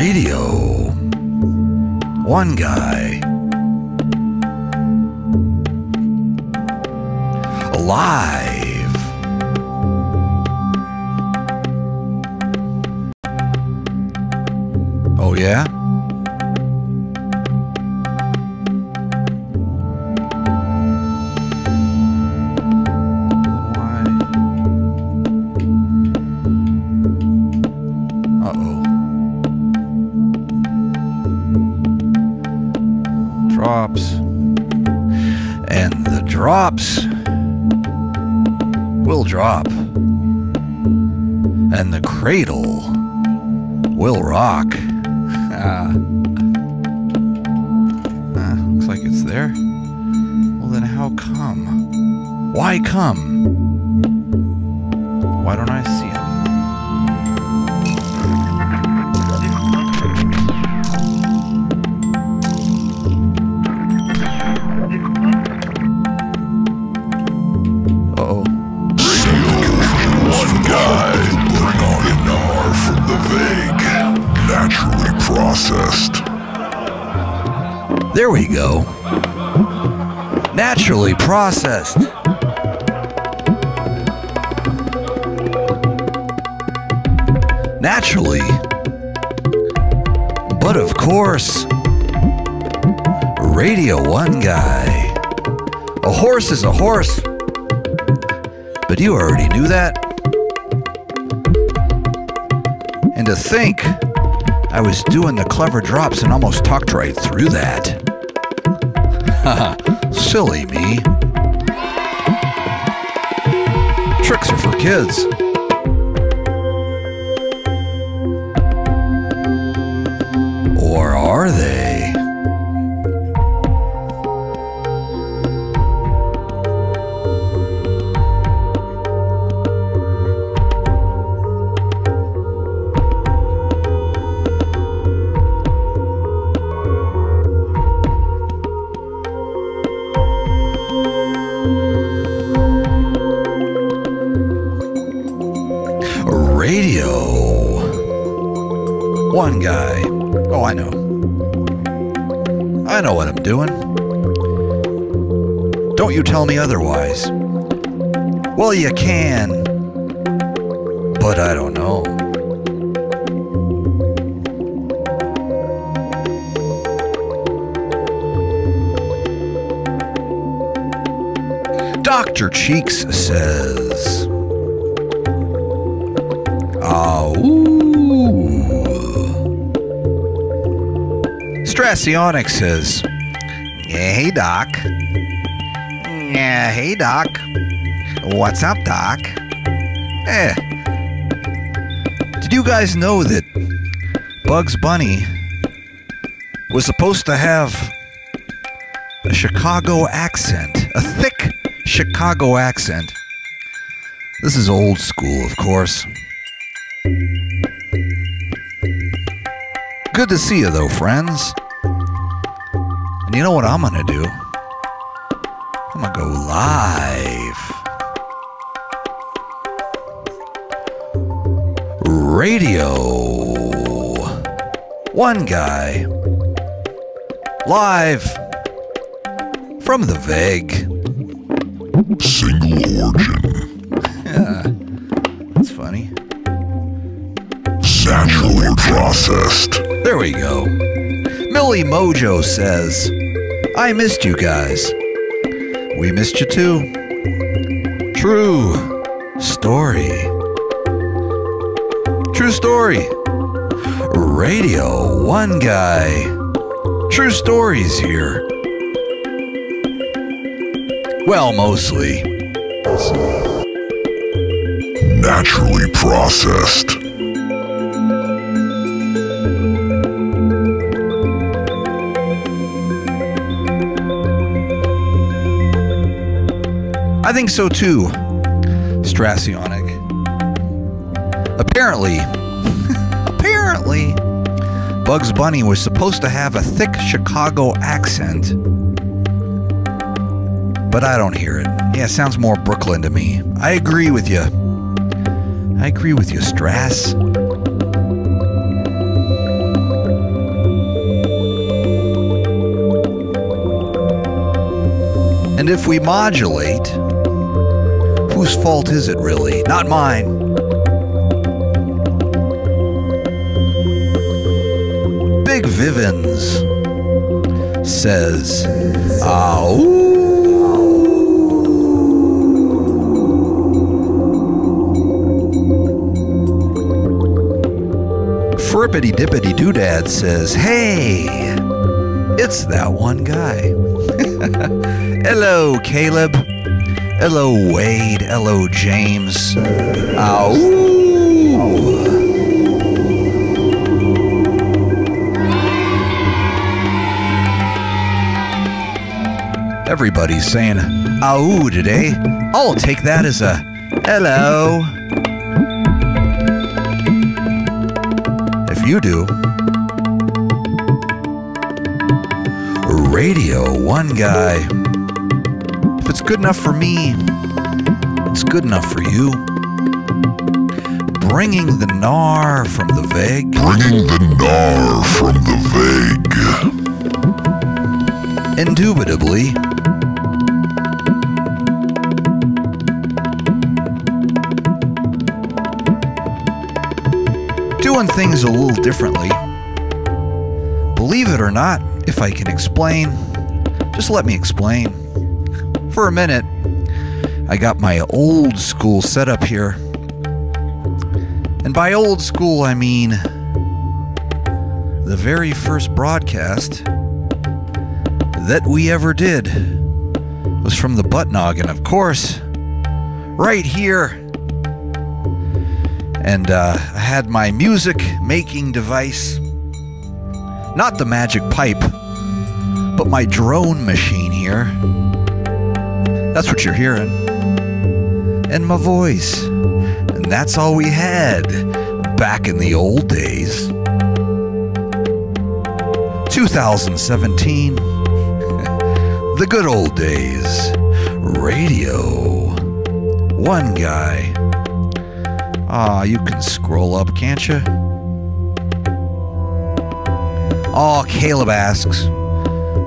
Radio1Guy. Live. Oh yeah? Drops. And the drops will drop. And the cradle will rock. Looks like it's there. Well, then how come? Why come? Why don't I see him? Uh-oh. Radio1Guy, bring on an R from the vague, naturally processed. There we go. Naturally processed. Naturally. But of course, Radio1Guy. A horse is a horse. But you already knew that. And to think, I was doing the clever drops and almost talked right through that. Haha, silly me. Tricks are for kids. Or are they? Radio1Guy. Oh, I know. I know what I'm doing. Don't you tell me otherwise. Well, you can, but I don't know. Dr. Cheeks says, Strassionic says, yeah, hey, Doc. Yeah, hey, Doc. What's up, Doc? Did you guys know that Bugs Bunny was supposed to have a Chicago accent? A thick Chicago accent. This is old school, of course. Good to see you, though, friends. And you know what I'm gonna do? I'm gonna go live. Radio1Guy. Live from the vague. Single origin. Yeah, that's funny. Naturally processed. There we go. Millie Mojo says, I missed you guys. We missed you too. True story. True story. Radio1Guy. True stories here. Well, mostly. Naturally processed. I think so too, Strassionic. Apparently, Bugs Bunny was supposed to have a thick Chicago accent, but I don't hear it. Yeah, it sounds more Brooklyn to me. I agree with you. I agree with you, Strass. And if we modulate, whose fault is it really? Not mine. Big Vivens says, "Ow." Frippity Dippity Doodad says, "Hey, it's that one guy." Hello, Caleb. Hello, Wade. Hello, James. Ow. Everybody's saying "ow" today. I'll take that as a hello. If you do. Radio1Guy. If it's good enough for me, it's good enough for you. Bringing the gnar from the vague. Bringing the gnar from the vague. Indubitably. Doing things a little differently. Believe it or not, if I can explain, just let me explain. For a minute, I got my old school setup here. And by old school, I mean the very first broadcast that we ever did was from the butt noggin, of course, right here. And I had my music making device, not the magic pipe, but my drone machine here. That's what you're hearing. And my voice. And that's all we had back in the old days. 2017. The good old days. Radio1Guy. Aw, you can scroll up, can't you? Oh, Caleb asks,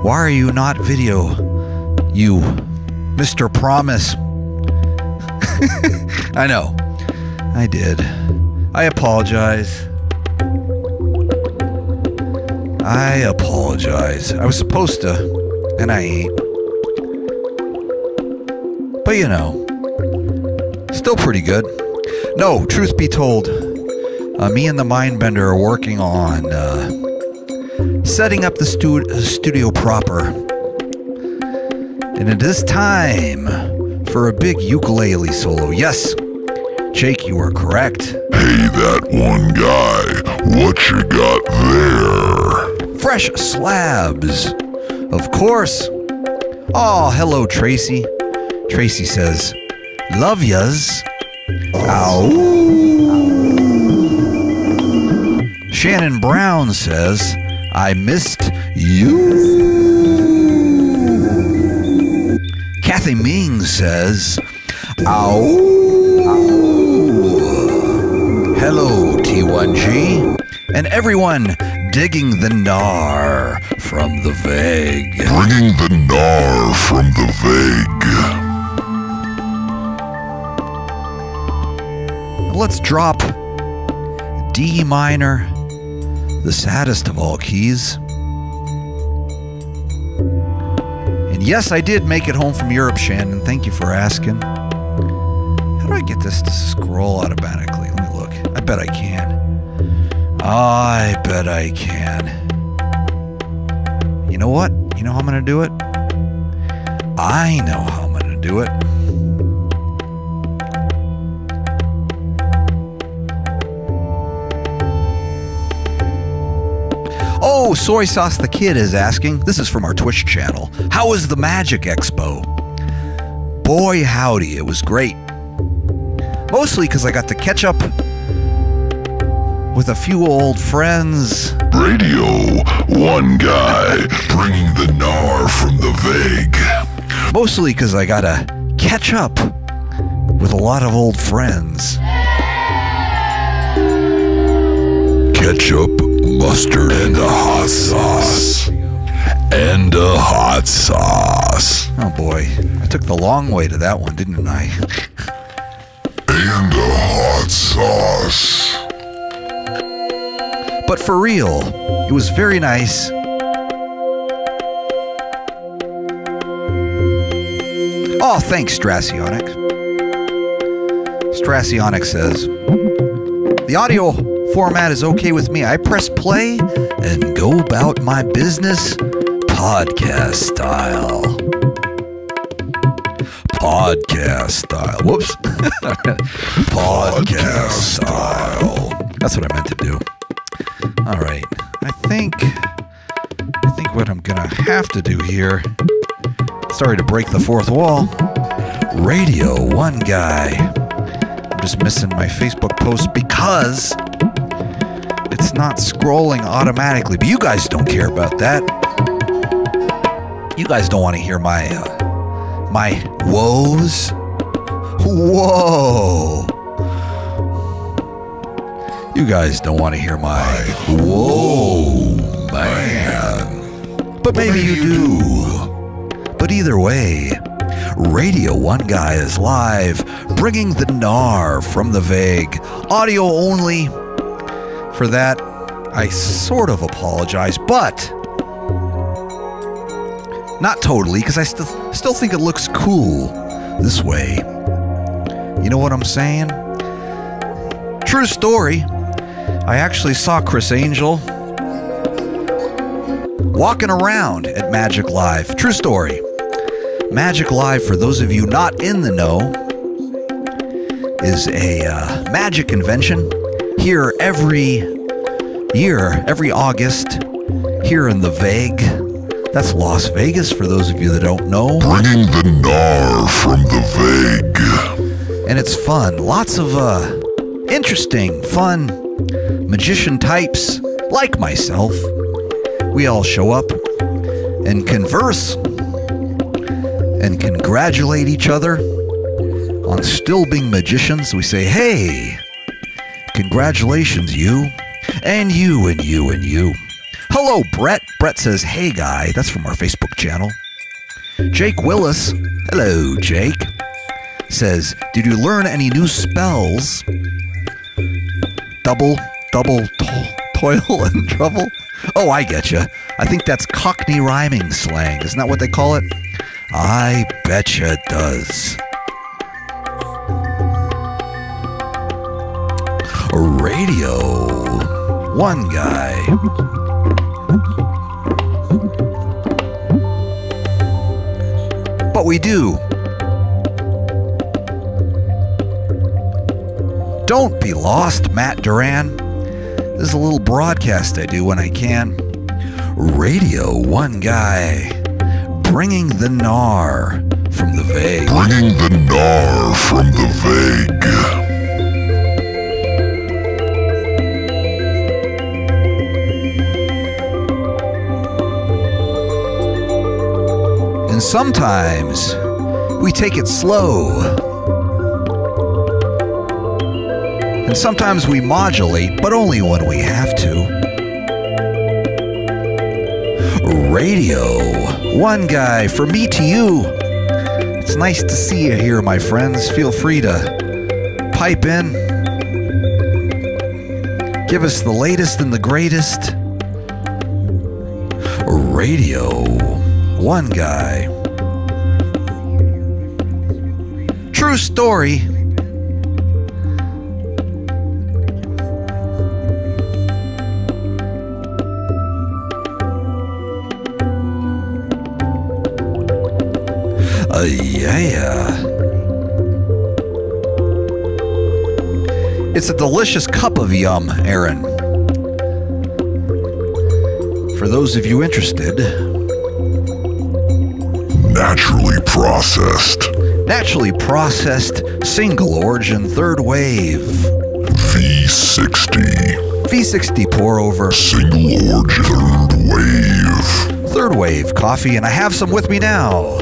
"Why are you not video, you Mr. Promise?" I know. I did. I apologize. I was supposed to, and I ain't. But you know, still pretty good. No, truth be told, me and the Mindbender are working on setting up the studio proper. And it is time for a big ukulele solo. Yes, Jake, you are correct. Hey, that one guy, what you got there? Fresh slabs, of course. Oh, hello, Tracy. Tracy says, "Love yas." Ow. Shannon Brown says, "I missed you." Kathy Ming says, "Ow." Hello, T1G. And everyone digging the gnar from the vague. Bringing the gnar from the vague. Let's drop D minor, the saddest of all keys. And yes, I did make it home from Europe, Shannon. Thank you for asking. How do I get this to scroll automatically? Let me look. I bet I can. I bet I can. You know what? You know how I'm going to do it? I know how I'm going to do it. Oh, Soy Sauce the Kid is asking, this is from our Twitch channel, how was the Magic Expo? Boy howdy, it was great. Mostly because I got to catch up with a few old friends. Radio1Guy, bringing the gnar from the vague. Mostly because I got to catch up with a lot of old friends. Ketchup, mustard, and a hot sauce. And a hot sauce. Oh boy, I took the long way to that one, didn't I? And a hot sauce. But for real, it was very nice. Oh, thanks, Strassionic. Strassionic says, the audio format is okay with me. I press play and go about my business podcast style. Podcast style. Whoops. Podcast style. That's what I meant to do. All right. I think what I'm going to have to do here, sorry to break the fourth wall, Radio1Guy. I'm just missing my Facebook post because it's not scrolling automatically. But you guys don't care about that. You guys don't want to hear my woes. Whoa. You guys don't want to hear my whoa, man. But maybe you do. But either way, Radio1Guy is live, bringing the gnar from the vague. Audio only. For that, I sort of apologize, but not totally, because I still think it looks cool this way. You know what I'm saying? True story. I actually saw Chris Angel walking around at Magic Live. True story. Magic Live, for those of you not in the know, is a magic convention here every year, every August, here in the Vague. That's Las Vegas, for those of you that don't know. Bringing the gnar from the Vague. And it's fun. Lots of interesting, fun magician types like myself. We all show up and converse and congratulate each other on still being magicians. We say, hey, congratulations, you, and you, and you, and you. Hello, Brett. Brett says, hey, guy. That's from our Facebook channel. Jake Willis. Hello, Jake. Says, did you learn any new spells? Double toil and trouble? Oh, I get you. I think that's Cockney rhyming slang. Isn't that what they call it? I betcha it does. Radio1Guy. But we do. Don't be lost, Matt Duran. This is a little broadcast I do when I can. Radio1Guy, bringing the gnar from the Vague. Bringing the gnar from the Vague. And sometimes we take it slow. And sometimes we modulate, but only when we have to. Radio1Guy, from me to you. It's nice to see you here, my friends. Feel free to pipe in. Give us the latest and the greatest. Radio1Guy. True story. Yeah. It's a delicious cup of yum, Aaron. For those of you interested. Naturally processed. Naturally processed, single origin, third wave. V60. V60 pour over. Single origin, third wave. Third wave coffee, and I have some with me now.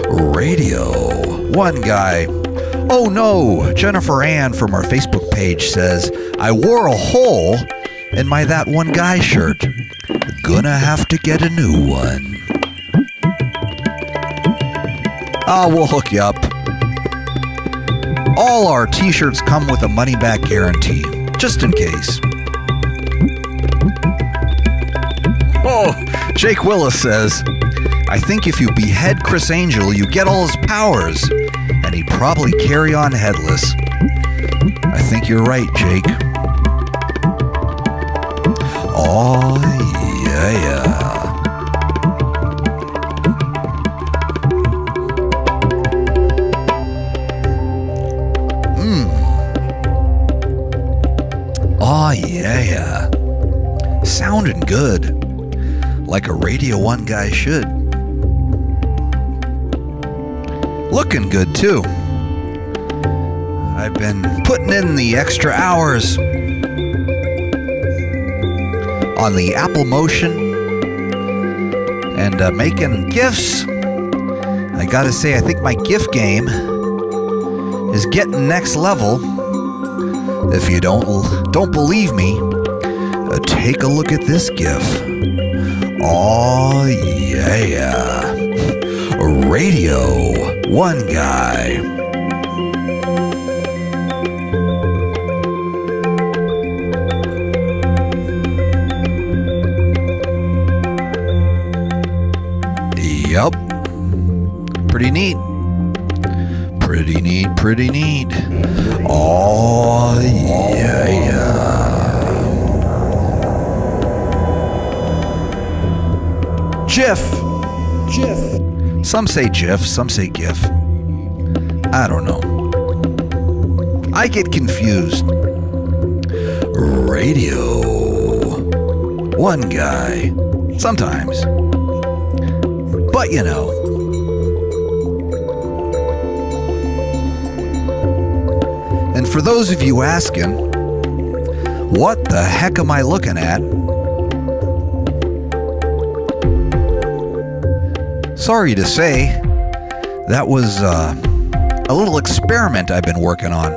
Radio1Guy. Oh no, Jennifer Ann from our Facebook page says, I wore a hole in my That One Guy shirt. Gonna have to get a new one. We'll hook you up. All our t-shirts come with a money-back guarantee, just in case. Oh, Jake Willis says, I think if you behead Chris Angel, you get all his powers, and he'd probably carry on headless. I think you're right, Jake. Oh, yeah. Oh, yeah. Sounding good. Like a Radio 1 guy should. Looking good, too. I've been putting in the extra hours on the Apple Motion and making GIFs. I gotta say, I think my GIF game is getting next level. If you don't believe me, take a look at this GIF. Oh yeah, Radio 1 Guy. Yup, pretty neat. Pretty neat, pretty neat. Oh, yeah. GIF. Some say GIF, some say GIF. I don't know. I get confused. Radio 1 Guy. Sometimes. But you know. And for those of you asking, what the heck am I looking at? Sorry to say, that was a little experiment I've been working on.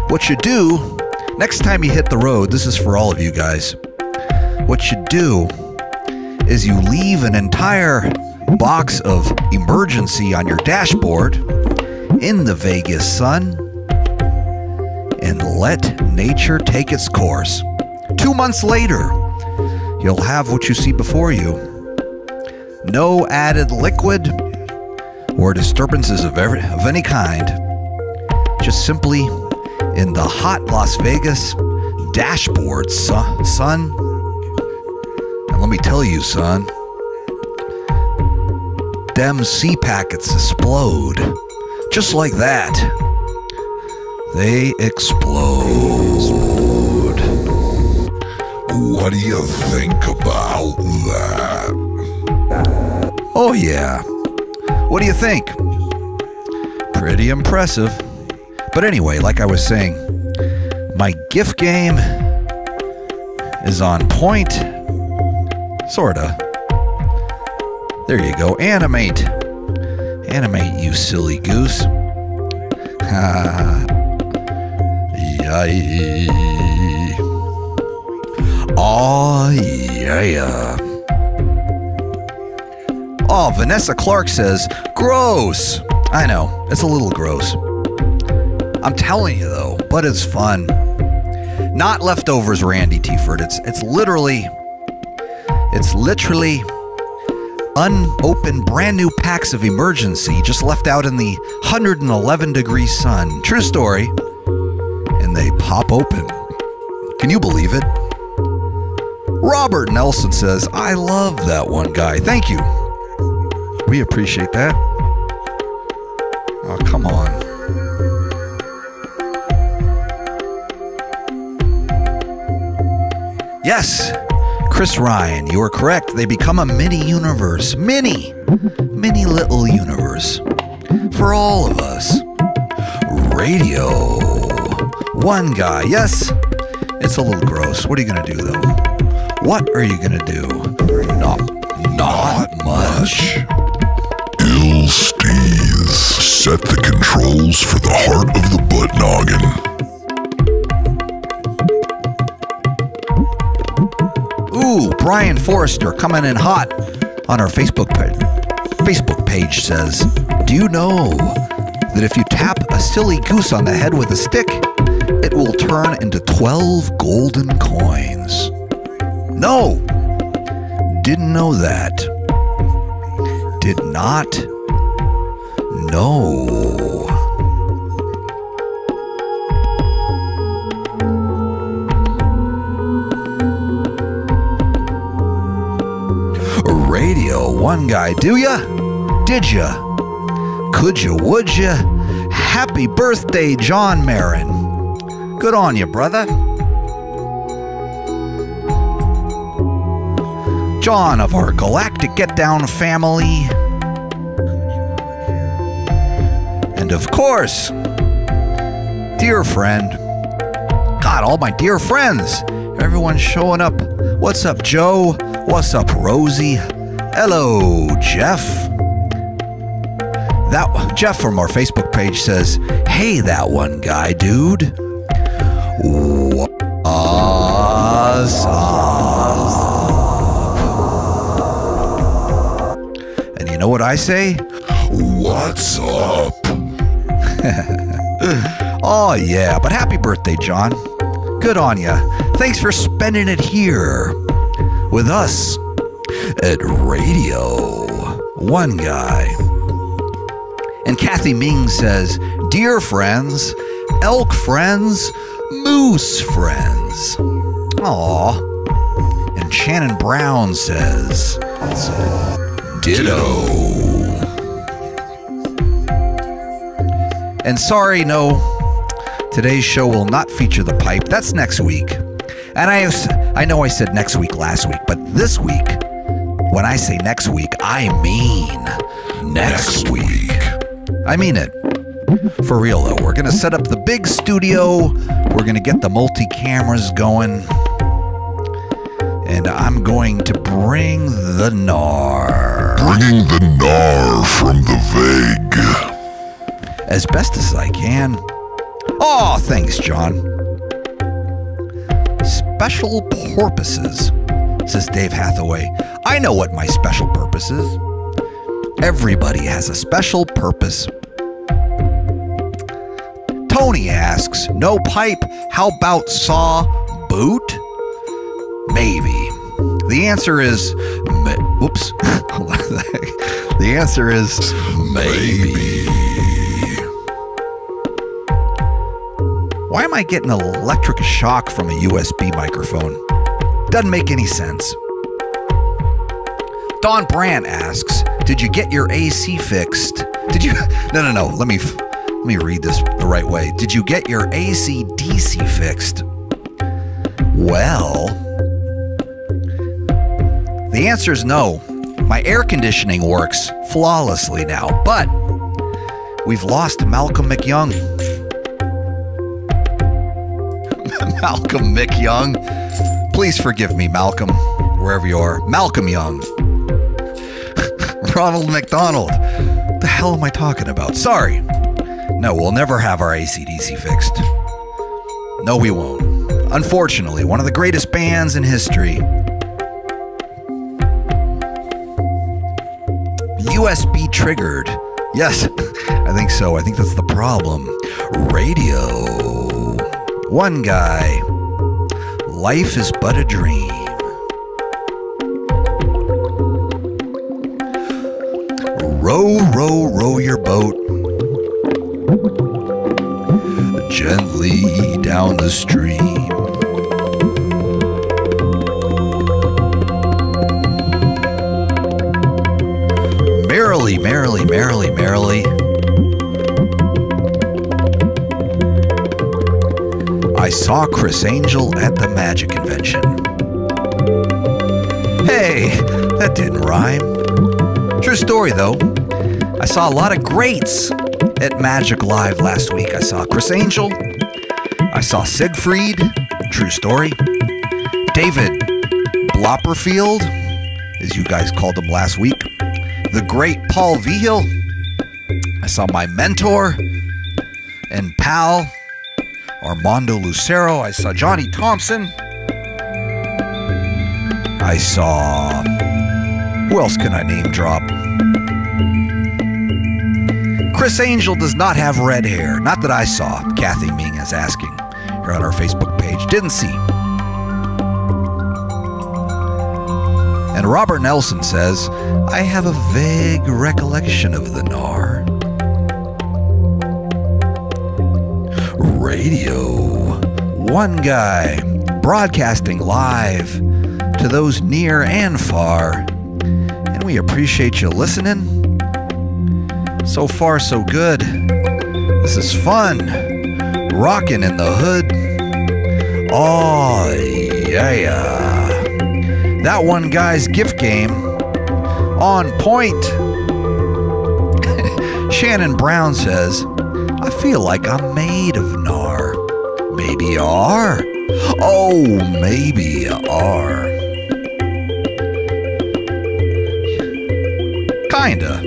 What you do, next time you hit the road, this is for all of you guys, what you do is you leave an entire box of emergency on your dashboard in the Vegas sun and let nature take its course. 2 months later, you'll have what you see before you. No added liquid or disturbances of any kind. Just simply in the hot Las Vegas dashboard, son. And let me tell you, son, them sea packets explode. Just like that. They explode. What do you think about that? Oh yeah. What do you think? Pretty impressive. But anyway, like I was saying, my GIF game is on point. Sorta. There you go. Animate. Animate, you silly goose. Ha. Yay. Oh, yeah. Oh, Vanessa Clark says, gross. I know, it's a little gross. I'm telling you, though, but it's fun. Not leftovers, Randy Tiford. It's literally unopened brand new packs of emergency just left out in the 111-degree sun. True story. And they pop open. Can you believe it? Robert Nelson says, I love that one guy. Thank you. We appreciate that. Oh, come on. Yes, Chris Ryan, you are correct. They become a mini universe. Mini little universe. For all of us. Radio 1 Guy. Yes, it's a little gross. What are you going to do, though? What are you going to do? Not much. Ill Steez. Set the controls for the heart of the butt noggin. Ooh, Brian Forrester coming in hot on our Facebook page says, do you know that if you tap a silly goose on the head with a stick, it will turn into 12 golden coins? No. Didn't know that. Did not know. Radio 1 Guy, do ya? Did ya? Could ya? Would ya? Happy birthday, John Marin. Good on you, brother. John of our Galactic Get Down family. And of course, dear friend. God, all my dear friends. Everyone's showing up. What's up, Joe? What's up, Rosie? Hello, Jeff. That Jeff from our Facebook page says, "Hey, that one guy, dude. What's up?" And you know what I say? What's up? Oh, yeah, but happy birthday, John. Good on ya. Thanks for spending it here with us at Radio 1 Guy. And Kathy Ming says, "Dear friends, elk friends, moose friends." Aw. And Shannon Brown says, "Ditto." And sorry, no, today's show will not feature the pipe. That's next week. And I know I said next week last week, but this week, when I say next week, I mean next week. I mean it. For real, though. We're going to set up the big studio. We're going to get the multi-cameras going. And I'm going to bring the gnar. Bringing the gnar from the vague. As best as I can. Oh, thanks, John. Special purposes, says Dave Hathaway. I know what my special purpose is. Everybody has a special purpose. Tony asks, "No pipe, how about saw boot?" Maybe. The answer is, whoops. The answer is maybe. Why am I getting an electric shock from a USB microphone? Doesn't make any sense. Don Brandt asks, "Did you get your AC fixed?" Did you? No. Let me read this the right way. Did you get your AC DC fixed? Well, the answer is no. My air conditioning works flawlessly now, but we've lost Malcolm McYoung. Malcolm McYoung. Please forgive me, Malcolm, wherever you are. Malcolm Young. Ronald McDonald. What the hell am I talking about? Sorry. No, we'll never have our AC/DC fixed. No, we won't. Unfortunately, one of the greatest bands in history. USB triggered. Yes, I think so. I think that's the problem. Radio 1 Guy. Life is but a dream. Row, row, row your boat gently down the stream. Merrily, merrily, merrily, merrily. I saw Chris Angel at the Magic Convention. Hey, that didn't rhyme. True story, though. I saw a lot of greats at Magic Live last week. I saw Chris Angel. I saw Siegfried. True story. David Blopperfield, as you guys called him last week. The great Paul Vigil. I saw my mentor and pal, Armando Lucero. I saw Johnny Thompson. I saw... Who else can I name drop? Chris Angel does not have red hair. Not that I saw. Kathy Ming is asking here on our Facebook page. Didn't see. And Robert Nelson says, I have a vague recollection of the Gnar. Radio1Guy, broadcasting live to those near and far. And we appreciate you listening. So far, so good. This is fun. Rocking in the hood. Oh, yeah. That one guy's gift game. On point. Shannon Brown says, I feel like I'm made of Gnar. Maybe you are. Oh, maybe you are. Kinda.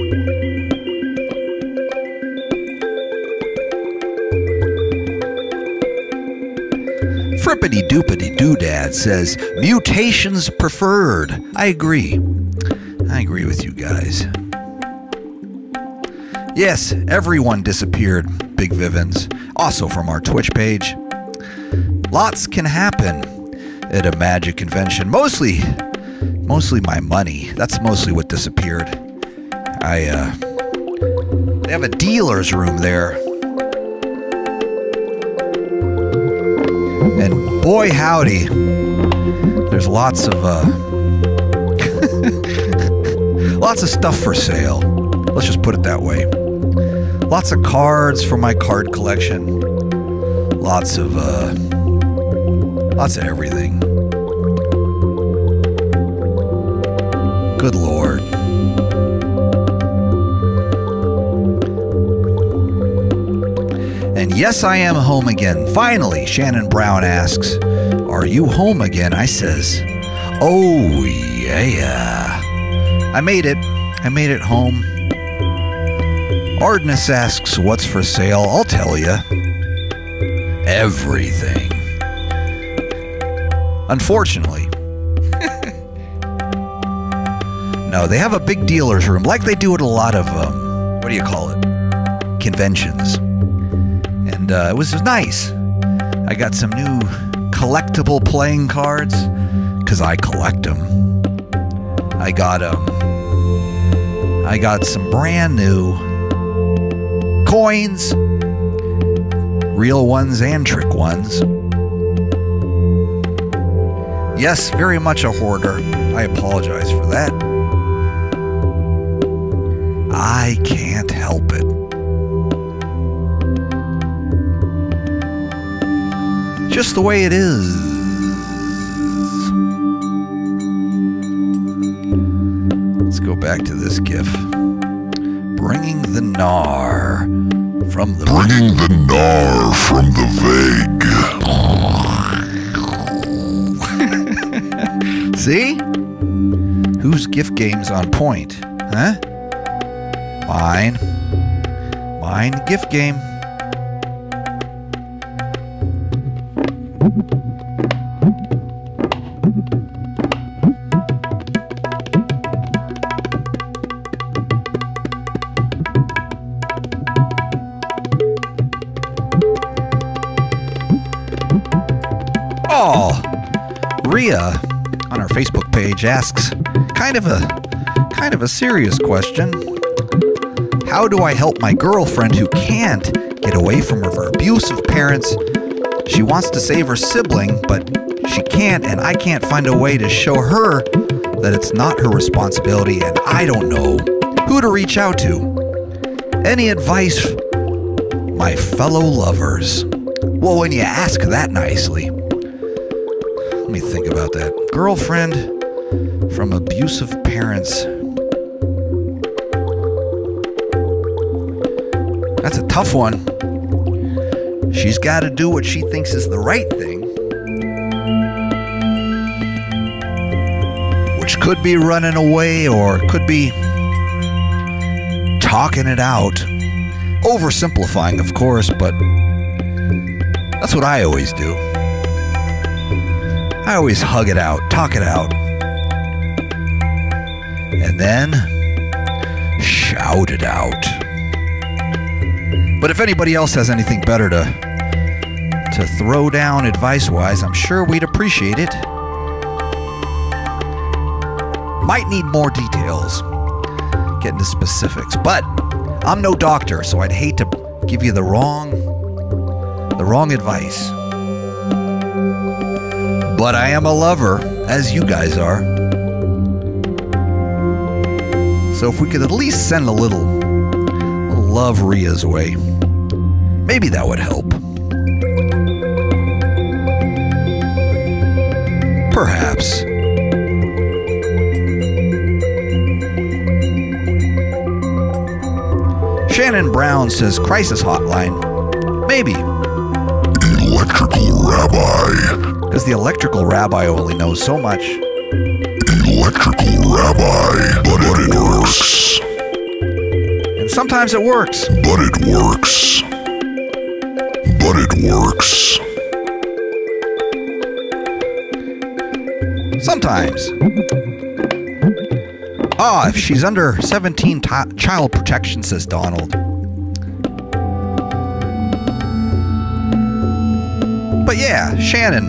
Frippity Doopity Doodad says, mutations preferred. I agree. I agree with you guys. Yes, everyone disappeared, Big Vivens. Also from our Twitch page. Lots can happen at a magic convention. Mostly my money. That's mostly what disappeared. They have a dealer's room there. And boy howdy, there's lots of lots of stuff for sale. Let's just put it that way. Lots of cards for my card collection. Lots of everything. Good Lord. And yes, I am home again. Finally, Shannon Brown asks, are you home again? I says, oh yeah. I made it. I made it home. Ardenus asks, what's for sale? I'll tell you. Everything. Unfortunately. No, they have a big dealer's room, like they do at a lot of, what do you call it? Conventions. And it was nice. I got some new collectible playing cards, because I collect them. I got some brand new coins, real ones and trick ones. Yes, very much a hoarder. I apologize for that. I can't help it. Just the way it is. Let's go back to this GIF. Bringing the Gnar from the... Bringing the Gnar from the vague. See? Whose gift game's on point? Huh? Mine. Mine gift game. Oh, Rhea on our Facebook page asks kind of a serious question. How do I help my girlfriend who can't get away from her abusive parents? She wants to save her sibling, but she can't, and I can't find a way to show her that it's not her responsibility, and I don't know who to reach out to. Any advice, my fellow lovers? Well, when you ask that nicely. Let me think about that. Girlfriend from abusive parents. That's a tough one. She's got to do what she thinks is the right thing. Which could be running away or could be talking it out. Oversimplifying, of course, but that's what I always do. I always hug it out, talk it out. And then shout it out. But if anybody else has anything better to throw down advice-wise, I'm sure we'd appreciate it. Might need more details, get into specifics, but I'm no doctor, so I'd hate to give you the wrong advice. But I am a lover, as you guys are. So if we could at least send a little love Rhea's way, maybe that would help. Perhaps. Shannon Brown says crisis hotline. Maybe. Electrical rabbi. Because the electrical rabbi only knows so much. Electrical rabbi. But it works. And sometimes it works. But it works. But it works. Sometimes. If she's under 17, child protection, says Donald. But yeah, Shannon,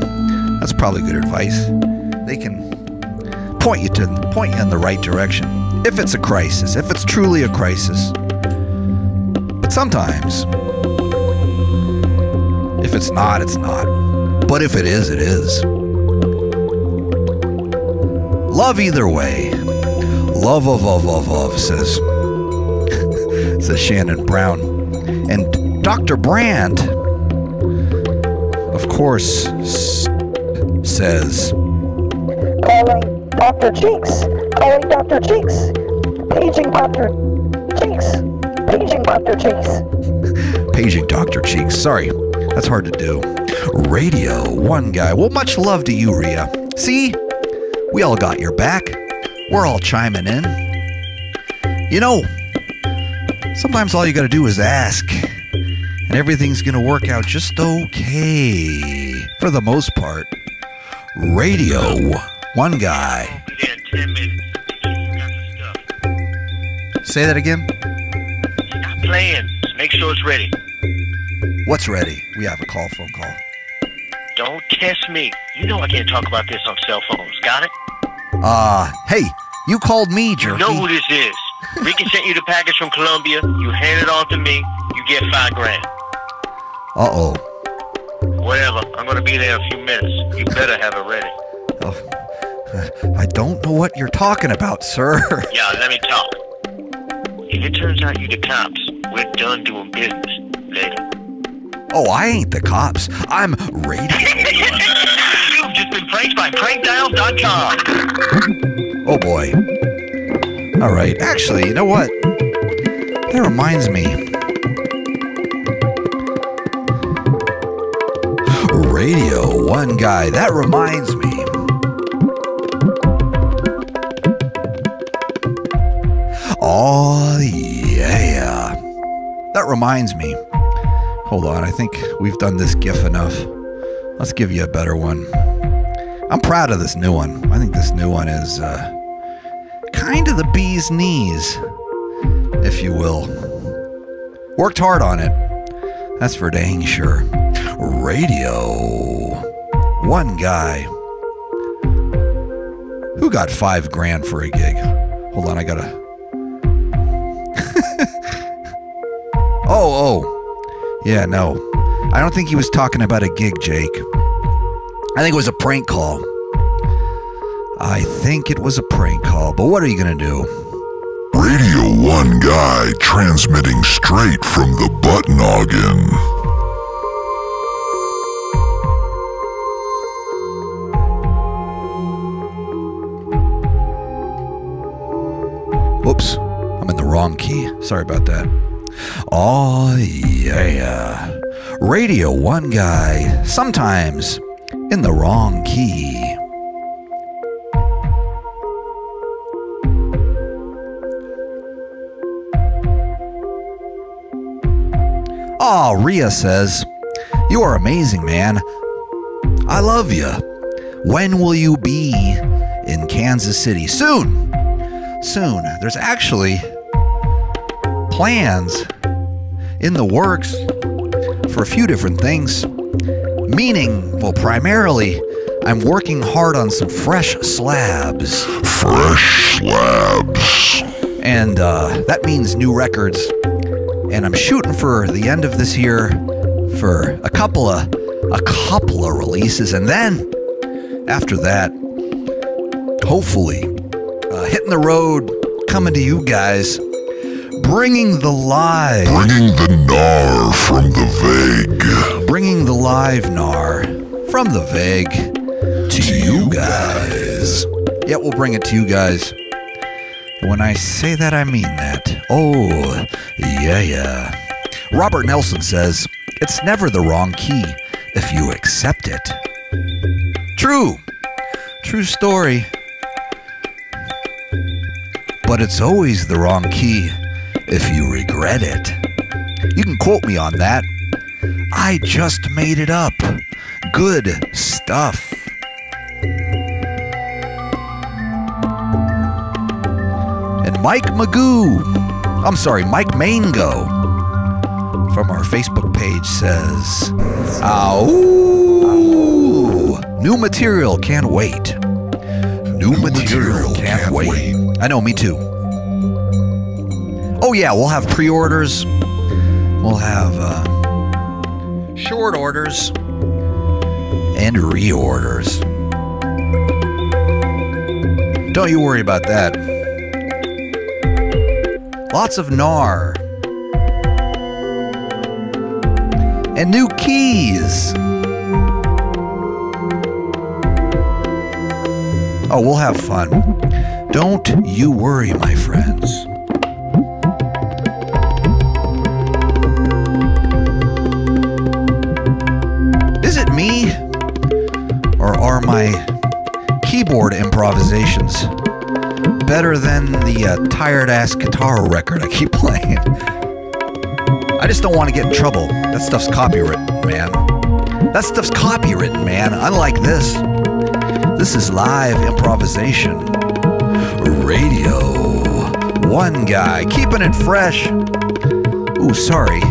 that's probably good advice. They can point you in the right direction if it's a crisis, if it's truly a crisis. But sometimes, if it's not, it's not. But if it is, it is. Love either way. Love, says Shannon Brown. And Dr. Brandt, of course, says... Calling Dr. Cheeks. Calling Dr. Cheeks. Paging Dr. Cheeks. Paging Dr. Cheeks. Paging Dr. Cheeks. Sorry, that's hard to do. Radio1Guy. Well, much love to you, Rhea. See? We all got your back. We're all chiming in. You know, sometimes all you gotta do is ask, and everything's gonna work out just okay. For the most part. Radio1Guy. Yeah, 10 minutes. You got the stuff. Say that again? Stop playing. Just make sure it's ready. What's ready? We have a phone call. Don't test me. You know I can't talk about this on cell phones. Got it? Hey, you called me, jerky. You know who this is. Ricky sent you the package from Colombia. You hand it on to me. You get $5,000. Uh-oh. Whatever. I'm going to be there in a few minutes. You better have it ready. Oh, I don't know what you're talking about, sir. Yeah, let me talk. If it turns out you the cops, we're done doing business. Later. Oh, I ain't the cops. I'm radio. You've just been pranked by prankdial.com. Oh, boy. All right. Actually, you know what? That reminds me. Radio1Guy. That reminds me. Oh, yeah. That reminds me. Hold on. I think we've done this GIF enough. Let's give you a better one. I'm proud of this new one. I think this new one is kind of the bee's knees, if you will. Worked hard on it. That's for dang sure. Radio1Guy. Who got $5,000 for a gig? Hold on, I gotta... Oh. Yeah, no. I don't think he was talking about a gig, Jake. I think it was a prank call. I think it was a prank call, but what are you gonna do? Radio1Guy transmitting straight from the butt noggin. Whoops, I'm in the wrong key. Sorry about that. Oh, yeah. Radio1Guy, sometimes in the wrong key. Oh, Rhea says, you are amazing, man. I love you. When will you be in Kansas City? Soon. There's actually plans in the works for a few different things. Meaning, well, primarily, I'm working hard on some fresh slabs. Fresh slabs. And that means new records. And I'm shooting for the end of this year for a couple of releases. And then, after that, hopefully, hitting the road, coming to you guys, bringing the live. Bringing the gnar from the vague. Bringing the live gnar from the vague to you guys. Yeah, we'll bring it to you guys. When I say that, I mean that. Oh, yeah. Robert Nelson says, it's never the wrong key if you accept it. True story. But it's always the wrong key if you regret it. You can quote me on that. I just made it up. Good stuff. And Mike Mango from our Facebook page says, "Ow! New material, can't wait. New material, can't wait." I know, me too. Oh yeah, we'll have pre-orders. We'll have short orders and reorders. Don't you worry about that. Lots of gnar. And new keys. Oh, we'll have fun. Don't you worry, my friends. Is it me? Or are my keyboard improvisations better than the tired-ass guitar record I keep playing? I just don't want to get in trouble. That stuff's copywritten, man. Unlike this. This is live improvisation. Radio1Guy. Keeping it fresh. Ooh, sorry.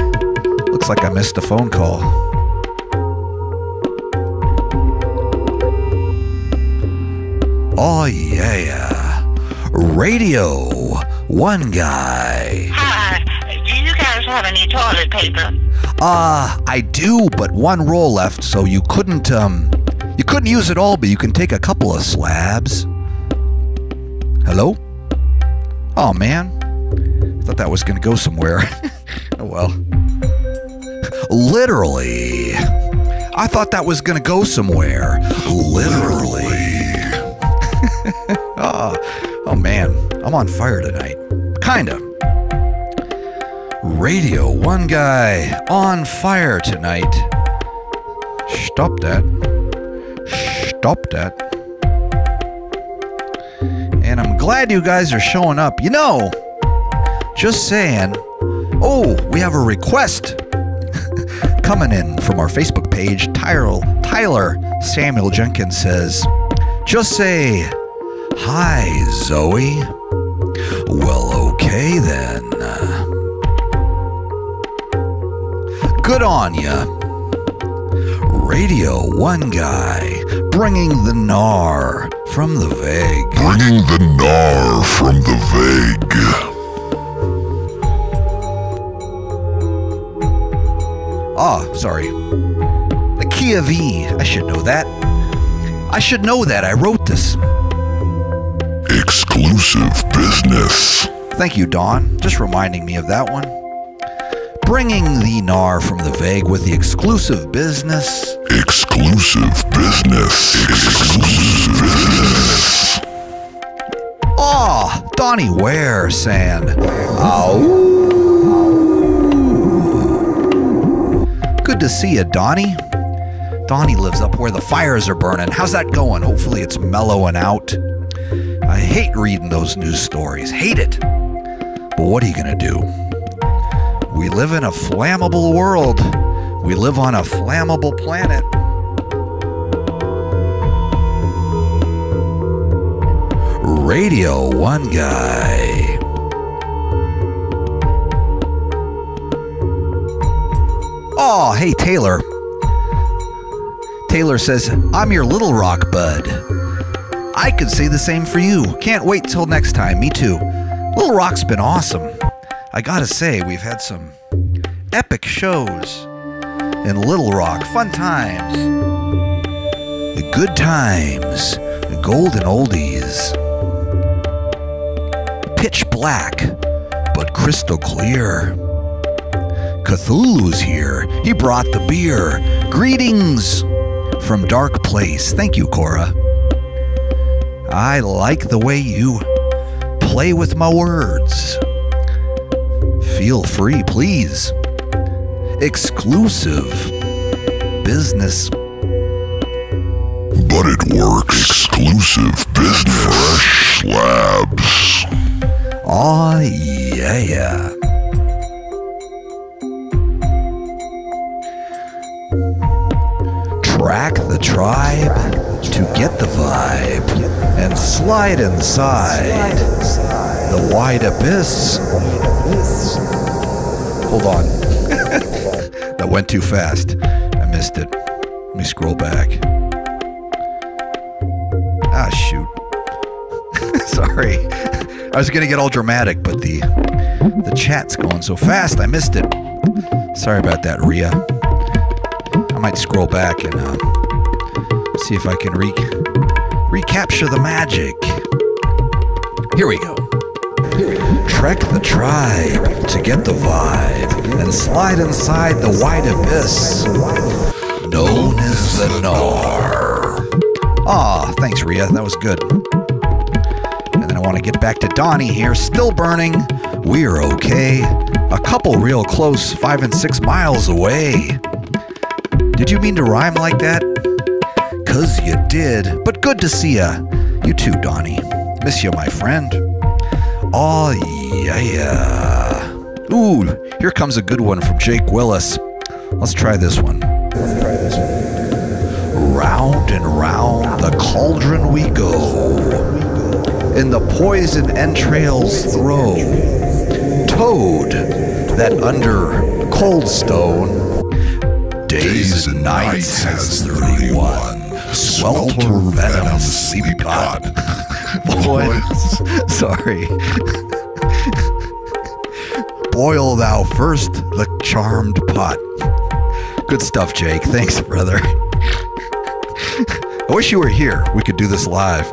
Looks like I missed a phone call. Oh, yeah. Radio1Guy. Hi. Do you guys have any toilet paper? I do, but one roll left, so you couldn't use it all, but you can take a couple of slabs. Hello? Oh, man. I thought that was going to go somewhere. Oh, well. Literally. I thought that was going to go somewhere. Literally. Oh, man. I'm on fire tonight. Kinda. Radio1Guy on fire tonight. Stop that. And I'm glad you guys are showing up. You know, just saying. Oh, we have a request coming in from our Facebook page. Tyler Samuel Jenkins says, just say, hi, Zoe. Well, okay then. Good on ya. Radio1Guy, bringing the gnar from the vague. Bringing the gnar from the vague. Sorry. The key of E. I should know that. I wrote this. Exclusive business. Thank you, Dawn. Just reminding me of that one. Bringing the gnar from the vague with the exclusive business. Exclusive business. Exclusive business. Donnie Ware saying, ow. Good to see you, Donnie. Donnie lives up where the fires are burning. How's that going? Hopefully it's mellowing out. I hate reading those news stories. Hate it. But what are you going to do? We live in a flammable world. We live on a flammable planet. Radio1Guy. Oh, hey, Taylor. Taylor says, I'm your Little Rock bud. I could say the same for you. Can't wait till next time. Me too. Little Rock's been awesome. I gotta say, we've had some epic shows in Little Rock. Fun times. Good times. Golden oldies. Pitch black, but crystal clear. Cthulhu's here. He brought the beer. Greetings from Dark Place. Thank you, Cora. I like the way you play with my words. Feel free, please. Exclusive business. But it works. Exclusive business. Fresh slabs. Aw, yeah. Track the tribe to get the vibe and slide inside the wide abyss. Hold on. That went too fast. I missed it. Let me scroll back. Ah, shoot. Sorry. I was going to get all dramatic, but the chat's going so fast, I missed it. Sorry about that, Rhea. I might scroll back and see if I can recapture the magic. Here we go. Trek the tribe to get the vibe and slide inside the wide abyss known as the Nar. Aw, thanks, Rhea. That was good. And then I want to get back to Donnie here. Still burning. We're okay. A couple real close, 5 and 6 miles away. Did you mean to rhyme like that? 'Cause you did. But good to see ya. You too, Donnie. Miss you, my friend. Aw, yeah. Ooh, here comes a good one from Jake Willis. Let's try this one. Round and round the cauldron we go. In the poison entrails throw. Toad that under cold stone. Days and nights has 31. Swelter venom sleepy pot. Boy, sorry. Boil thou first the charmed pot. Good stuff, Jake. Thanks, brother. I wish you were here. We could do this live.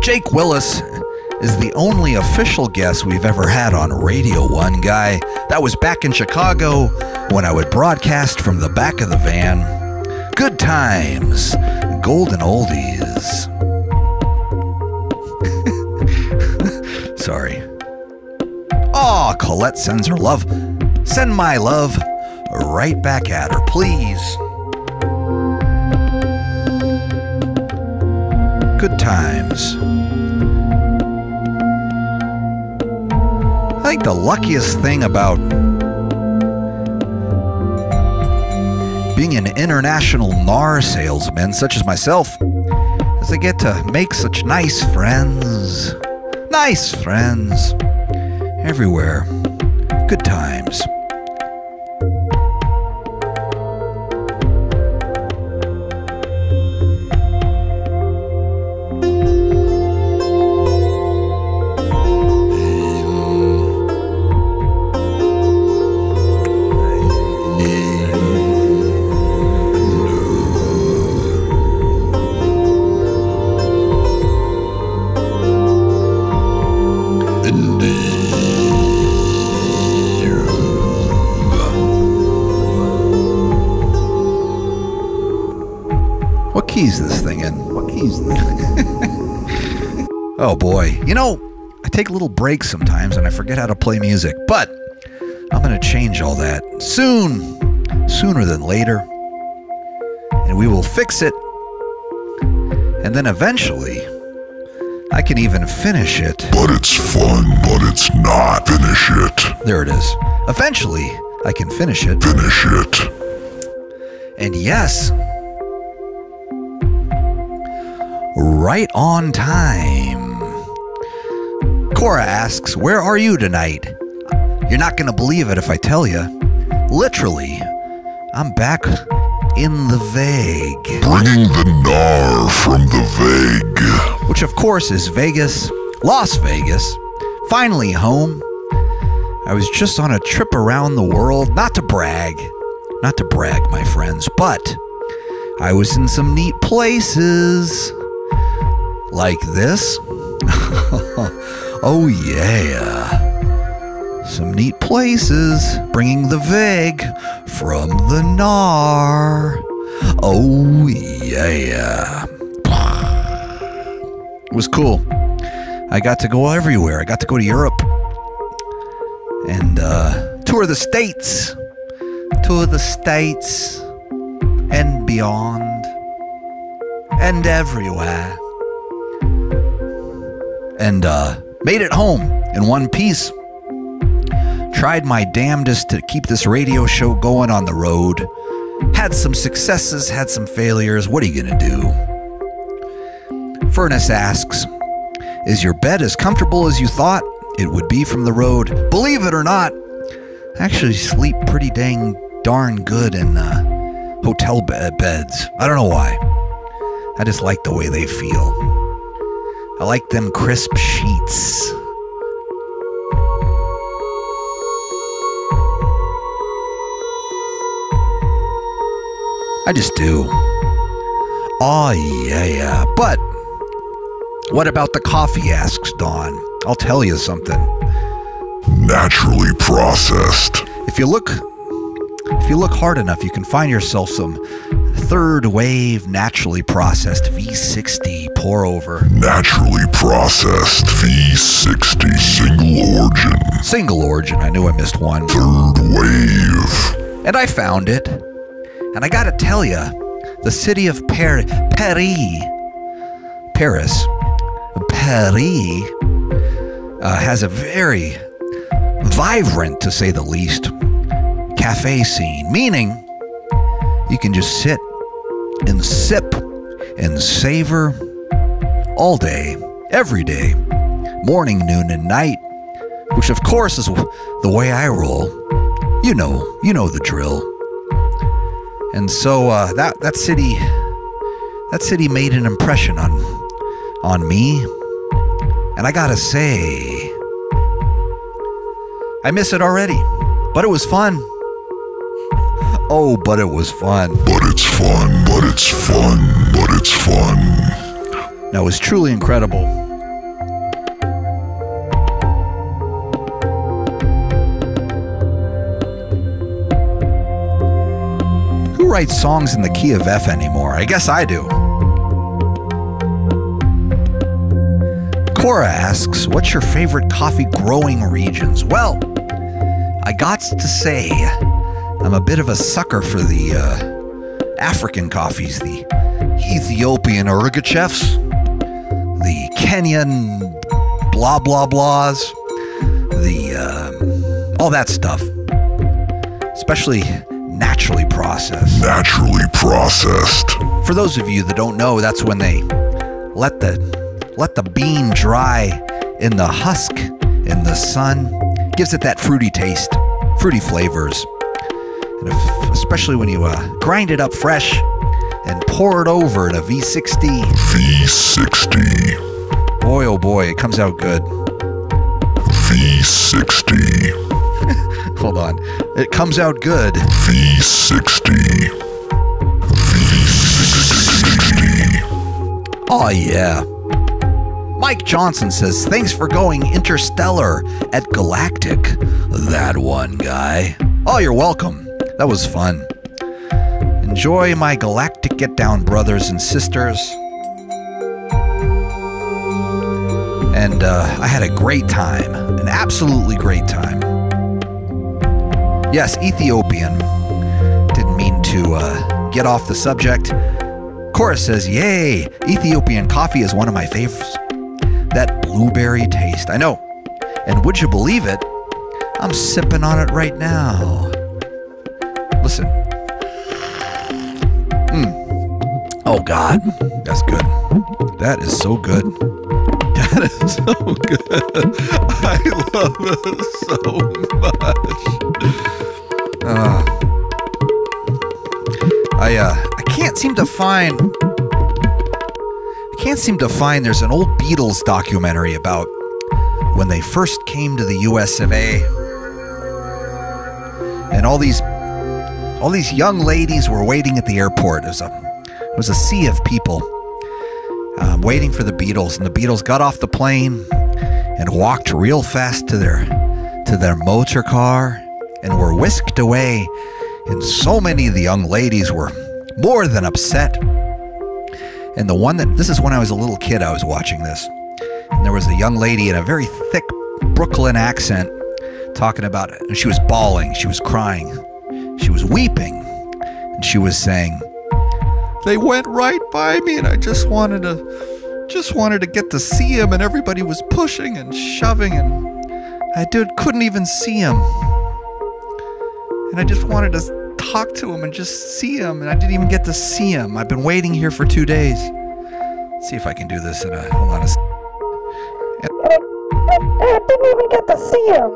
Jake Willis is the only official guest we've ever had on Radio1Guy. That was back in Chicago when I would broadcast from the back of the van. Good times. Golden oldies. Sorry. Aw, Colette sends her love. Send my love right back at her, please. Good times. I think the luckiest thing about being an international NAR salesman, such as myself, is I get to make such nice friends. Nice friends. Everywhere. Good times. What key's this thing in? Oh boy. You know, I take little breaks sometimes and I forget how to play music, but I'm going to change all that soon, sooner than later, and we will fix it, and then eventually I can even finish it. But it's fun, but it's not. Finish it. There it is. Eventually I can finish it. Finish it. And yes, right on time. Cora asks, where are you tonight? You're not going to believe it if I tell you. Literally I'm back in the vague. Bringing the gnar from the vague. Which, of course, is Vegas, Las Vegas. Finally home. I was just on a trip around the world. Not to brag, my friends, but I was in some neat places. Like this. Oh, yeah. Some neat places, bringing the vague from the gnar. Oh, yeah. It was cool. I got to go everywhere. I got to go to Europe and tour the States. Tour the States and beyond and everywhere. And made it home in one piece. Tried my damnedest to keep this radio show going on the road. Had some successes, had some failures. What are you gonna do? Furnace asks, is your bed as comfortable as you thought it would be from the road? Believe it or not, I actually sleep pretty darn good in hotel beds. I don't know why. I just like the way they feel. I like them crisp sheets. I just do. Oh, yeah. But what about the coffee, asks Dawn. I'll tell you something. Naturally processed. If you look hard enough, you can find yourself some third wave naturally processed V60 pour over. Naturally processed V60 single origin. I knew I missed one. Third wave. And I found it. And I gotta tell you, the city of Paris, has a very vibrant, to say the least, cafe scene. Meaning, you can just sit and sip and savor all day, every day, morning, noon, and night, which of course is the way I roll. You know the drill. And so that city made an impression on me, and I gotta say, I miss it already, but it was fun. Oh, but it was fun. But it's fun. That was truly incredible. Who writes songs in the key of F anymore? I guess I do. Cora asks, what's your favorite coffee growing regions? Well, I got to say, I'm a bit of a sucker for the African coffees, the Ethiopian Urugachefs, the Kenyan blah blah blahs, the all that stuff, especially naturally processed. For those of you that don't know, that's when they let the bean dry in the husk in the sun. Gives it that fruity taste, fruity flavors. And especially when you grind it up fresh and pour it over in a V60. Boy, oh boy, it comes out good. V60. Hold on. It comes out good. V60. Oh, yeah. Mike Johnson says, thanks for going interstellar at Galactic. That one guy. Oh, you're welcome. That was fun. Enjoy my galactic get down, brothers and sisters. And I had a great time. An absolutely great time. Yes, Ethiopian. Didn't mean to get off the subject. Cora says, yay, Ethiopian coffee is one of my favorites. That blueberry taste. I know. And would you believe it? I'm sipping on it right now. Listen. Oh, God. That's good. That is so good. That is so good. I love it so much. I can't seem to find. There's an old Beatles documentary about when they first came to the U.S. of A. And all these young ladies were waiting at the airport. It was a sea of people waiting for the Beatles, and the Beatles got off the plane and walked real fast to their motor car and were whisked away. And so many of the young ladies were more than upset. And this is when I was a little kid, I was watching this. And there was a young lady in a very thick Brooklyn accent talking about it. And she was bawling, she was crying, she was weeping. And she was saying, they went right by me and I just wanted to get to see him, and everybody was pushing and shoving and I couldn't even see him. And I just wanted to talk to him and just see him, and I didn't even get to see him. I've been waiting here for 2 days. Let's see if I can do this in a hold on. I didn't even get to see him.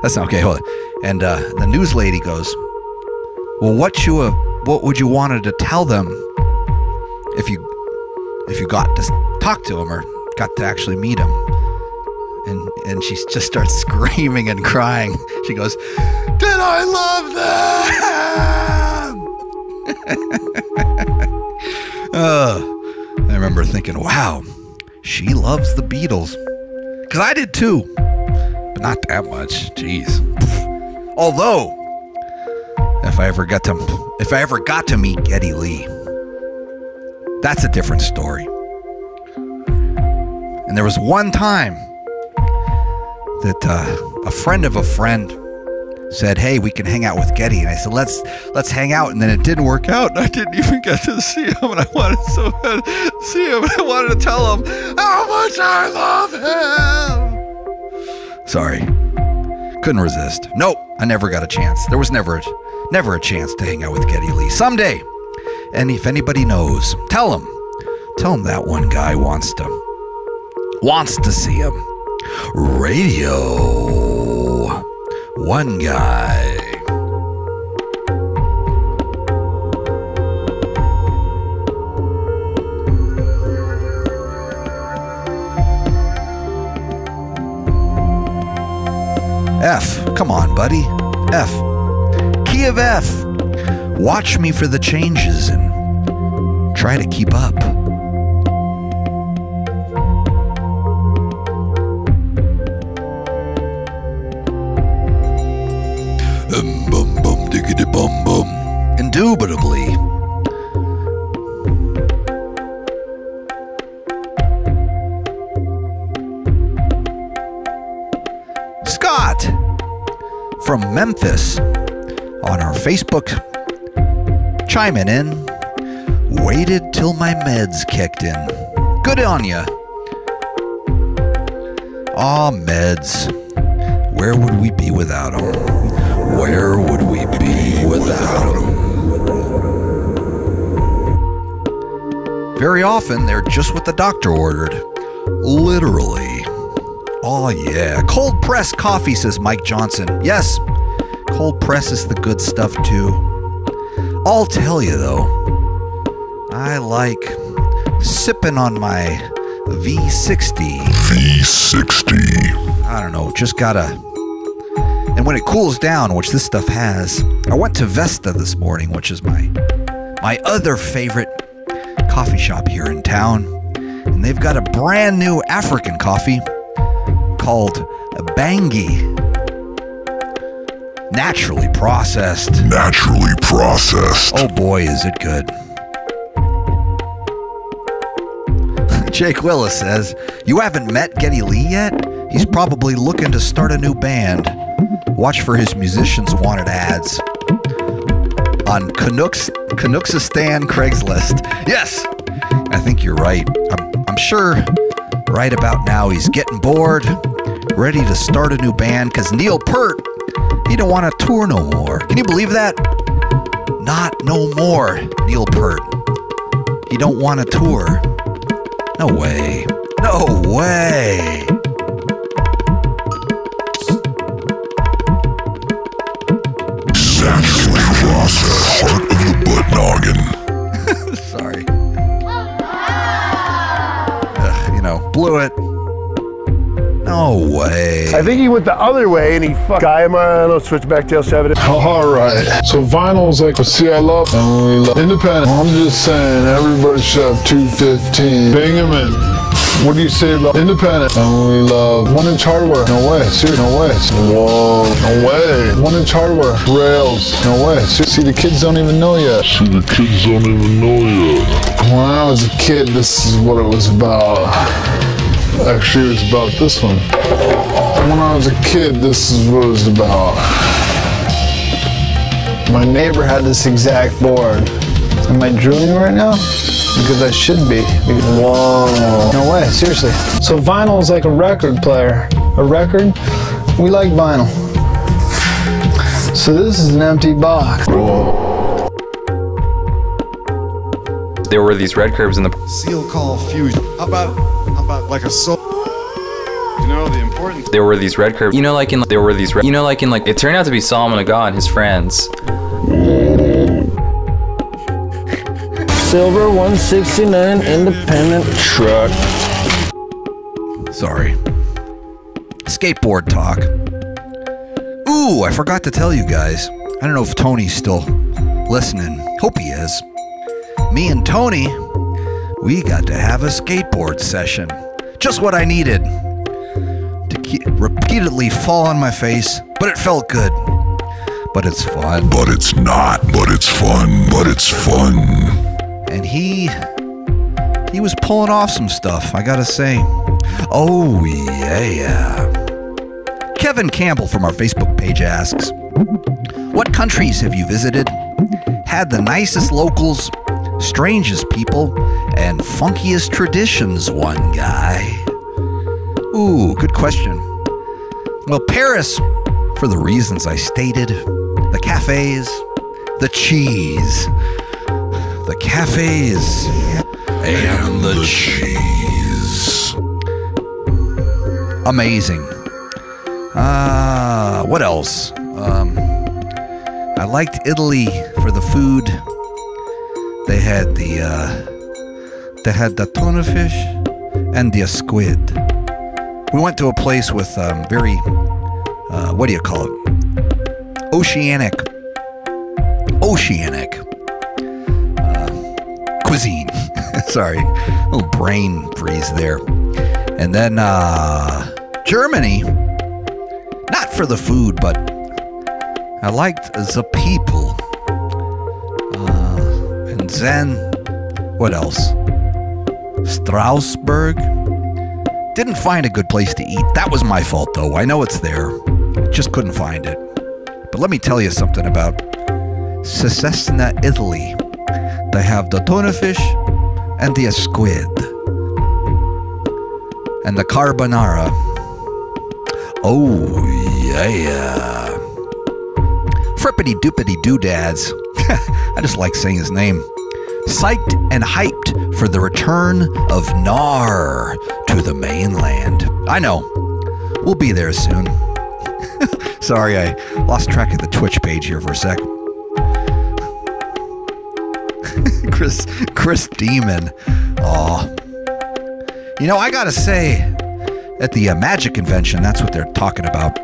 That's not okay. Hold on. And the news lady goes, well, what would you wanted to tell them if you got to talk to him or got to actually meet him? And she just starts screaming and crying. She goes, did I love them? I remember thinking, wow, she loves the Beatles. Because I did too. But not that much. Jeez. Although, if I ever got to meet Geddy Lee, that's a different story. And there was one time that a friend of a friend said, hey, we can hang out with Geddy. And I said, let's hang out. And then it didn't work out. And I didn't even get to see him. And I wanted so bad to see him. And I wanted to tell him how much I love him. Sorry. Couldn't resist. Nope. I never got a chance. There was never a chance to hang out with Geddy Lee. Someday. And if anybody knows, tell him that one guy wants to see him. Radio1Guy. F. Come on, buddy. F. Key of F. Watch me for the changes and try to keep up. Bum bum diggity bum bum. Indubitably. Scott from Memphis on our Facebook chiming in. Waited till my meds kicked in. Good on ya. Aw, meds. Where would we be without them? Where would we be without them? Very often, they're just what the doctor ordered. Literally. Oh, yeah. Cold press coffee, says Mike Johnson. Yes, cold press is the good stuff, too. I'll tell you, though, I like sipping on my V60. V60. I don't know, just gotta... And when it cools down, which this stuff has, I went to Vesta this morning, which is my other favorite coffee shop here in town. And they've got a brand new African coffee called Bangi. Naturally processed. Naturally processed. Oh boy, is it good. Jake Willis says, you haven't met Geddy Lee yet? He's probably looking to start a new band. Watch for his Musicians Wanted ads on Canucksistan Craigslist. Yes, I think you're right. I'm sure right about now he's getting bored, ready to start a new band, because Neil Peart, he don't want to tour no more. Can you believe that? Not no more, Neil Peart. He don't want to tour. No way. No way. Naturally processed. Heart of the blew it. No way. I think he went the other way and he fucked Guy Amano, switchback tail 7. Alright, so vinyl's like, see, I love and we love independent. I'm just saying, everybody should have 215. Binghamton. What do you say about independent? And we love 1-inch hardware. No way. Seriously, no way. Whoa, no way. 1-inch hardware. Rails. No way. See, the kids don't even know yet. When I was a kid, this is what it was about. Actually, it was about this one. When I was a kid, this is what it was about. My neighbor had this exact board. Am I drooling right now? Because I should be. Whoa. No way, seriously. So vinyl is like a record player. A record? We like vinyl. So this is an empty box. Whoa. There were these red curves in the Seal call fusion. How about like a soul? You know the important. There were these red curves. You know, like in it turned out to be Solomon Aga and his friends. Silver 169 independent truck. Sorry. Skateboard talk. Ooh, I forgot to tell you guys. I don't know if Tony's still listening. Hope he is. Me and Tony, we got to have a skateboard session. Just what I needed. To repeatedly fall on my face, but it felt good. But it's fun. But it's not. But it's fun. But it's fun. And he was pulling off some stuff, I gotta say. Oh, yeah. Kevin Campbell from our Facebook page asks, what countries have you visited? Had the nicest locals, strangest people, and funkiest traditions, one guy? Ooh, good question. Well, Paris, for the reasons I stated. The cafes, the cheese. The cafes and the cheese. Amazing. What else? I liked Italy for the food. They had the tuna fish and the squid. We went to a place with very what do you call it? Oceanic cuisine. Sorry, a little brain freeze there. And then Germany, not for the food, but I liked the people. And then, what else? Strasbourg. Didn't find a good place to eat. That was my fault, though. I know it's there. Just couldn't find it. But let me tell you something about Cesena, Italy. They have the tuna fish and the squid. And the carbonara. Oh, yeah. Frippity doopity doodads. I just like saying his name. Psyched and hyped for the return of Nar to the mainland. I know. We'll be there soon. Sorry, I lost track of the Twitch page here for a sec. Chris Demon. Aw. You know, I gotta say, at the Magic Convention, that's what they're talking about.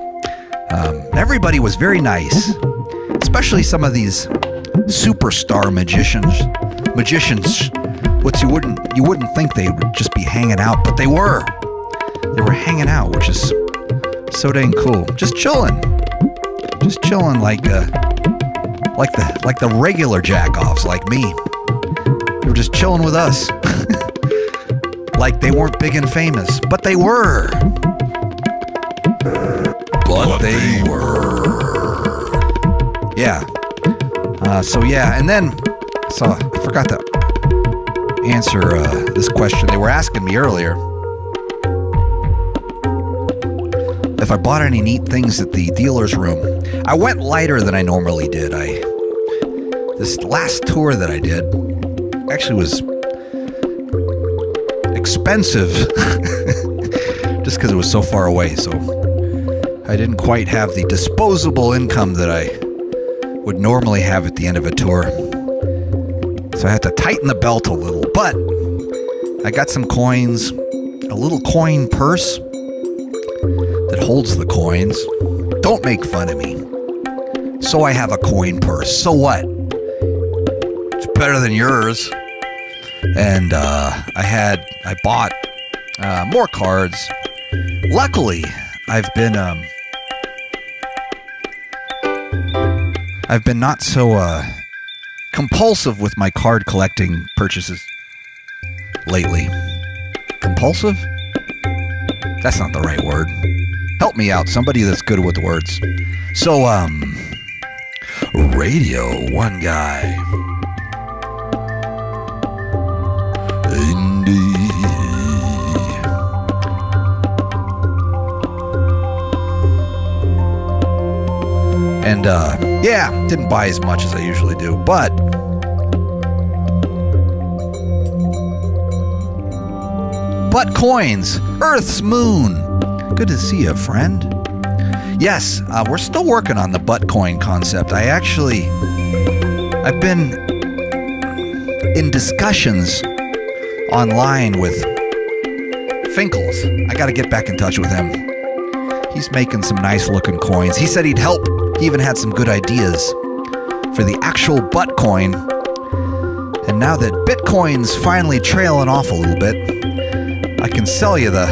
Everybody was very nice. Especially some of these superstar magicians. Which you wouldn't think they would just be hanging out, but they were. They were hanging out, which is so dang cool. Just chilling like the regular jack-offs like me. They were just chilling with us. Like they weren't big and famous, but they were. But they were. Yeah. So I forgot to answer this question. They were asking me earlier if I bought any neat things at the dealer's room. I went lighter than I normally did. This last tour that I did actually was expensive just because it was so far away. So I didn't quite have the disposable income that I would normally have at the end of a tour. So I had to tighten the belt a little, but I got some coins. a little coin purse that holds the coins. Don't make fun of me. So I have a coin purse. So what? It's better than yours. And I bought more cards. Luckily, I've been not so compulsive with my card collecting purchases lately. Compulsive? That's not the right word. Help me out, somebody that's good with words. So, Radio1Guy. Indeed. And, yeah, didn't buy as much as I usually do, but butt coins, Earth's moon. Good to see you, friend. Yes, we're still working on the butt coin concept. I've been in discussions online with Finkel's. I got to get back in touch with him. He's making some nice looking coins. He said he'd help. He even had some good ideas for the actual butt coin. And now that Bitcoin's finally trailing off a little bit, I can sell you the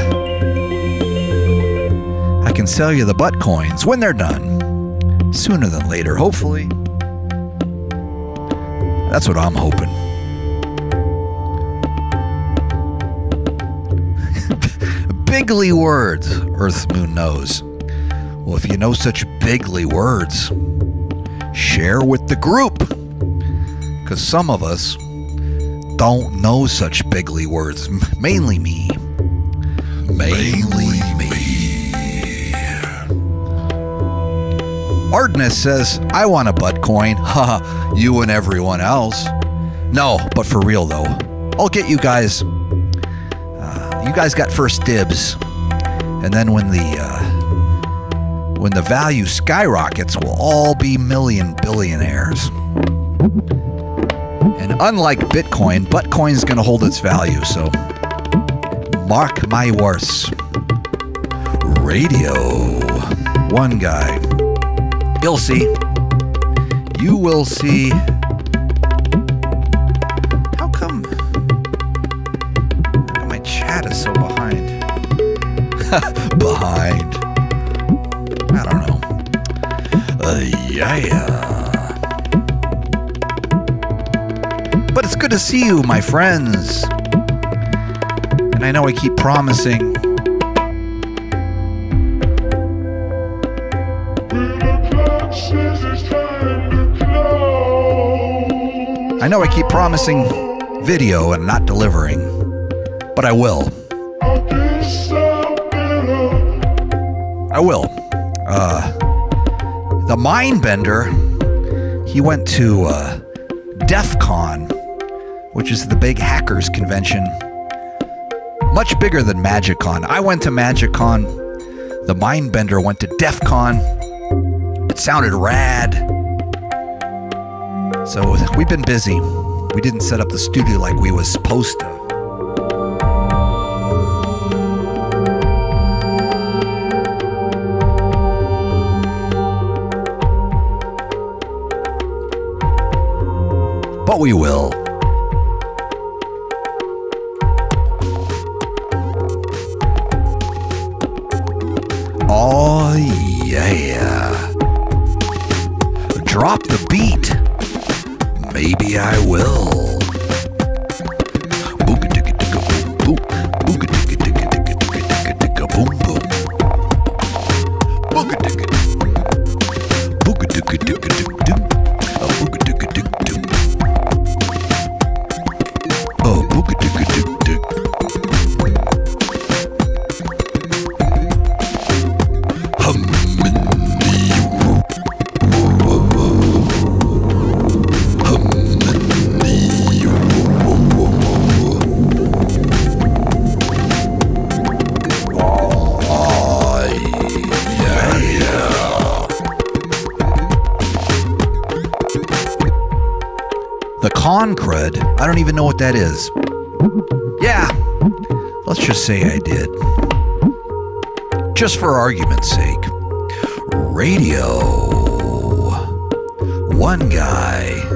butt coins when they're done. Sooner than later, hopefully. That's what I'm hoping. Bigly words, Earth Moon knows. Well, if you know such bigly words, share with the group. Because some of us don't know such bigly words. Mainly me. Mainly me. Artenis says, I want a butt coin. Haha, you and everyone else. No, but for real though. I'll get you guys. You guys got first dibs. And then when the value skyrockets, we'll all be billionaires. And unlike Bitcoin, Buttcoin's gonna hold its value, so mark my words. Radio1Guy. You'll see. You will see. How come my chat is so behind? Behind. I don't know. Yeah. But it's good to see you, my friends. And I know I keep promising. I know I keep promising video and not delivering, but I will. I will. The Mindbender, he went to DEF CON, which is the big hackers convention. Much bigger than MagicCon. I went to MagicCon. The Mindbender went to DEF CON. It sounded rad. So we've been busy. We didn't set up the studio like we was supposed to. But we will. Oh yeah. Drop the beat. Maybe I will. Concred? I don't even know what that is. Yeah, Let's just say I did. Just for argument's sake. Radio1Guy.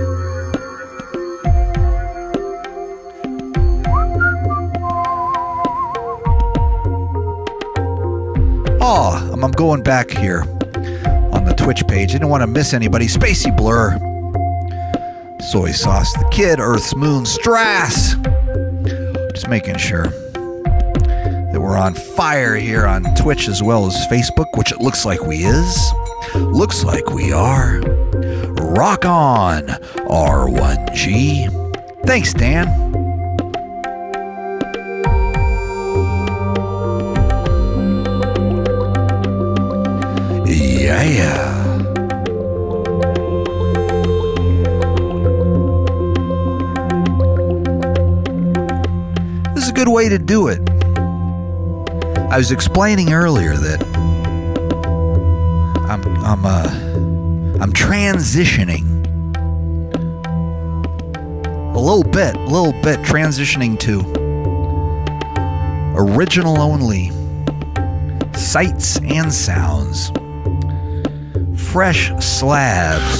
Oh, I'm going back here on the Twitch page. I didn't want to miss anybody. Spacey Blur. Soy Sauce the Kid. Earth's Moon. Strass. Just making sure that we're on fire here on Twitch as well as Facebook, which it looks like we is. Looks like we are. Rock on, R1G. Thanks, Dan. Yeah. This is a good way to do it. I was explaining earlier that I'm transitioning a little bit transitioning to original only sights and sounds. Fresh slabs.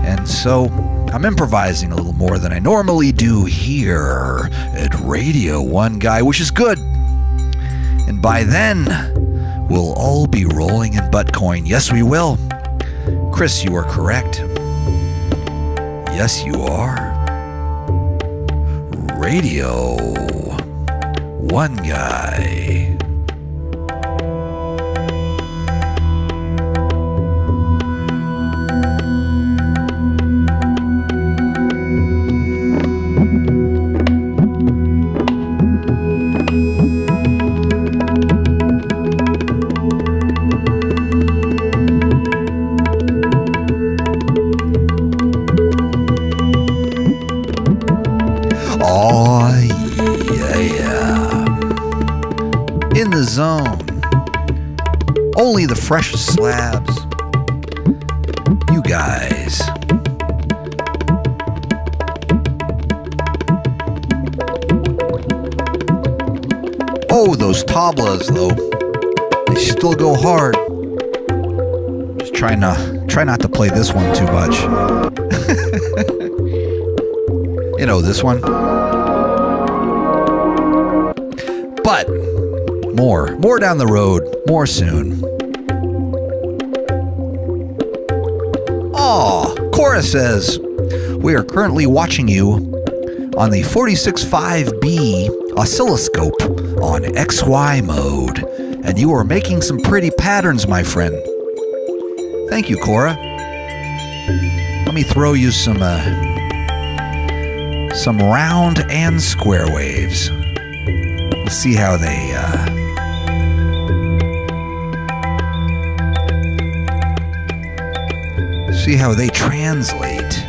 And so I'm improvising a little more than I normally do here at Radio1Guy, which is good. And by then, we'll all be rolling in Buttcoin. Yes, we will. Chris, you are correct. Yes, you are. Radio1Guy. Zone. Only the freshest slabs. You guys. Oh, those tablas though. They still go hard. Just try not to play this one too much. You know, this one. But more down the road, more soon. Aw, Cora says, we are currently watching you on the 46.5B oscilloscope on XY mode, and you are making some pretty patterns, my friend. Thank you, Cora. Let me throw you some round and square waves. Let's see how they translate.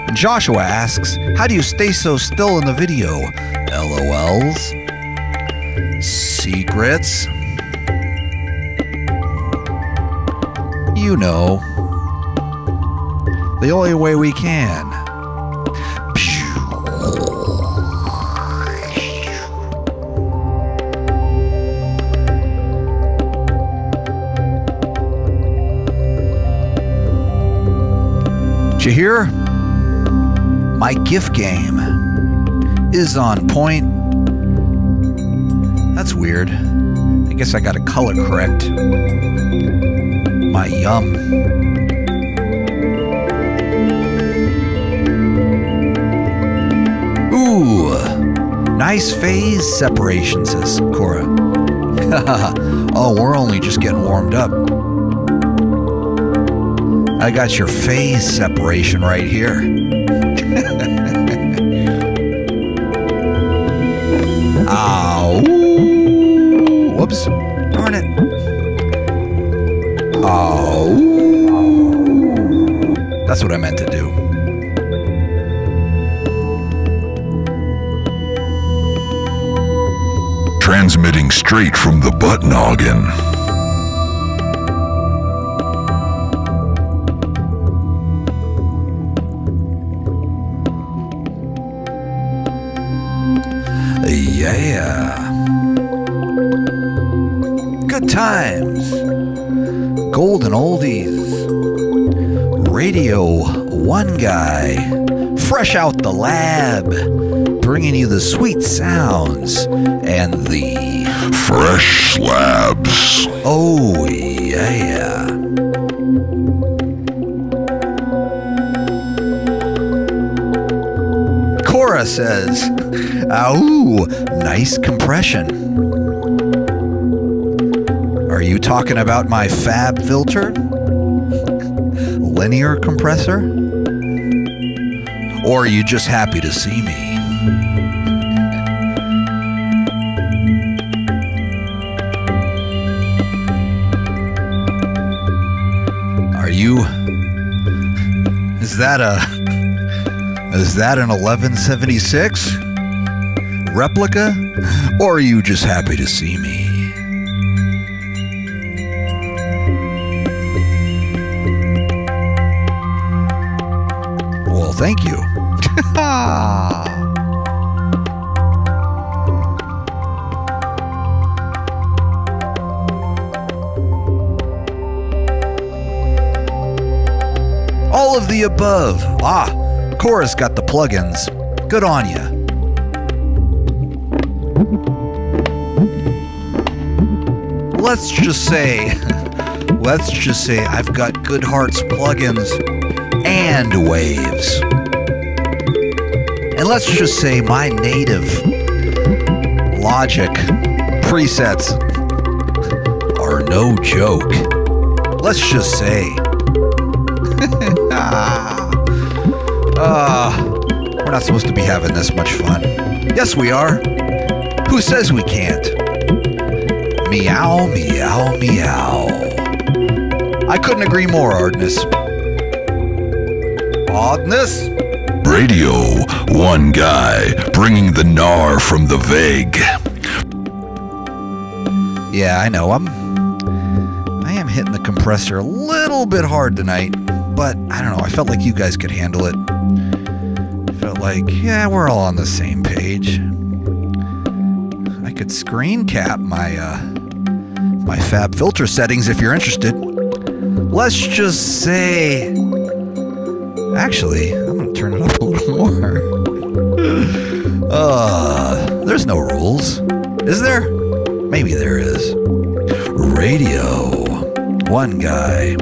And Joshua asks, how do you stay so still in the video? LOLs. Secrets. You know. The only way we can. Did you hear? My GIF game is on point. That's weird. I guess I gotta color correct my yum. Ooh, nice phase separation, says Cora. Oh, we're only just getting warmed up. I got your phase separation right here. Ow. Whoops. Darn it. Oh. That's what I meant to do. Transmitting straight from the butt noggin. yeah. Good times. Golden oldies. Radio1Guy. Fresh out the lab. Bringing you the sweet sounds and the fresh slabs. Oh, yeah. Cora says, ooh, nice compression. Are you talking about my fab filter? Linear compressor? Or are you just happy to see me? Are you... Is that an 1176 replica? Or are you just happy to see me? Well, thank you. All of the above. Cora's got the plugins. Good on ya. Let's just say I've got Good Hearts plugins and waves. And let's just say my native Logic presets are no joke. Let's just say. We're not supposed to be having this much fun. Yes, we are. Who says we can't? Meow, meow, meow. I couldn't agree more, Ardness. Oddness? Radio1Guy, bringing the gnar from the vague. Yeah, I know. I am hitting the compressor a little bit hard tonight, but I don't know. I felt like you guys could handle it. I felt like, yeah, we're all on the same page. I could screen cap my my fab filter settings if you're interested. Let's just say... Actually, I'm going to turn it up a little more. There's no rules. Is there? Maybe there is. Radio1Guy.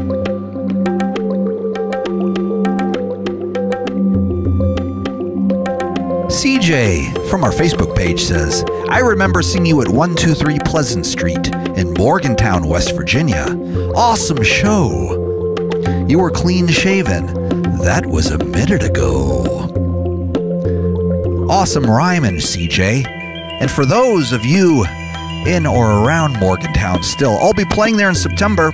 CJ from our Facebook page says, I remember seeing you at 123 Pleasant Street in Morgantown, West Virginia. Awesome show. You were clean shaven. That was a minute ago. Awesome rhyming, CJ. And for those of you in or around Morgantown still, I'll be playing there in September.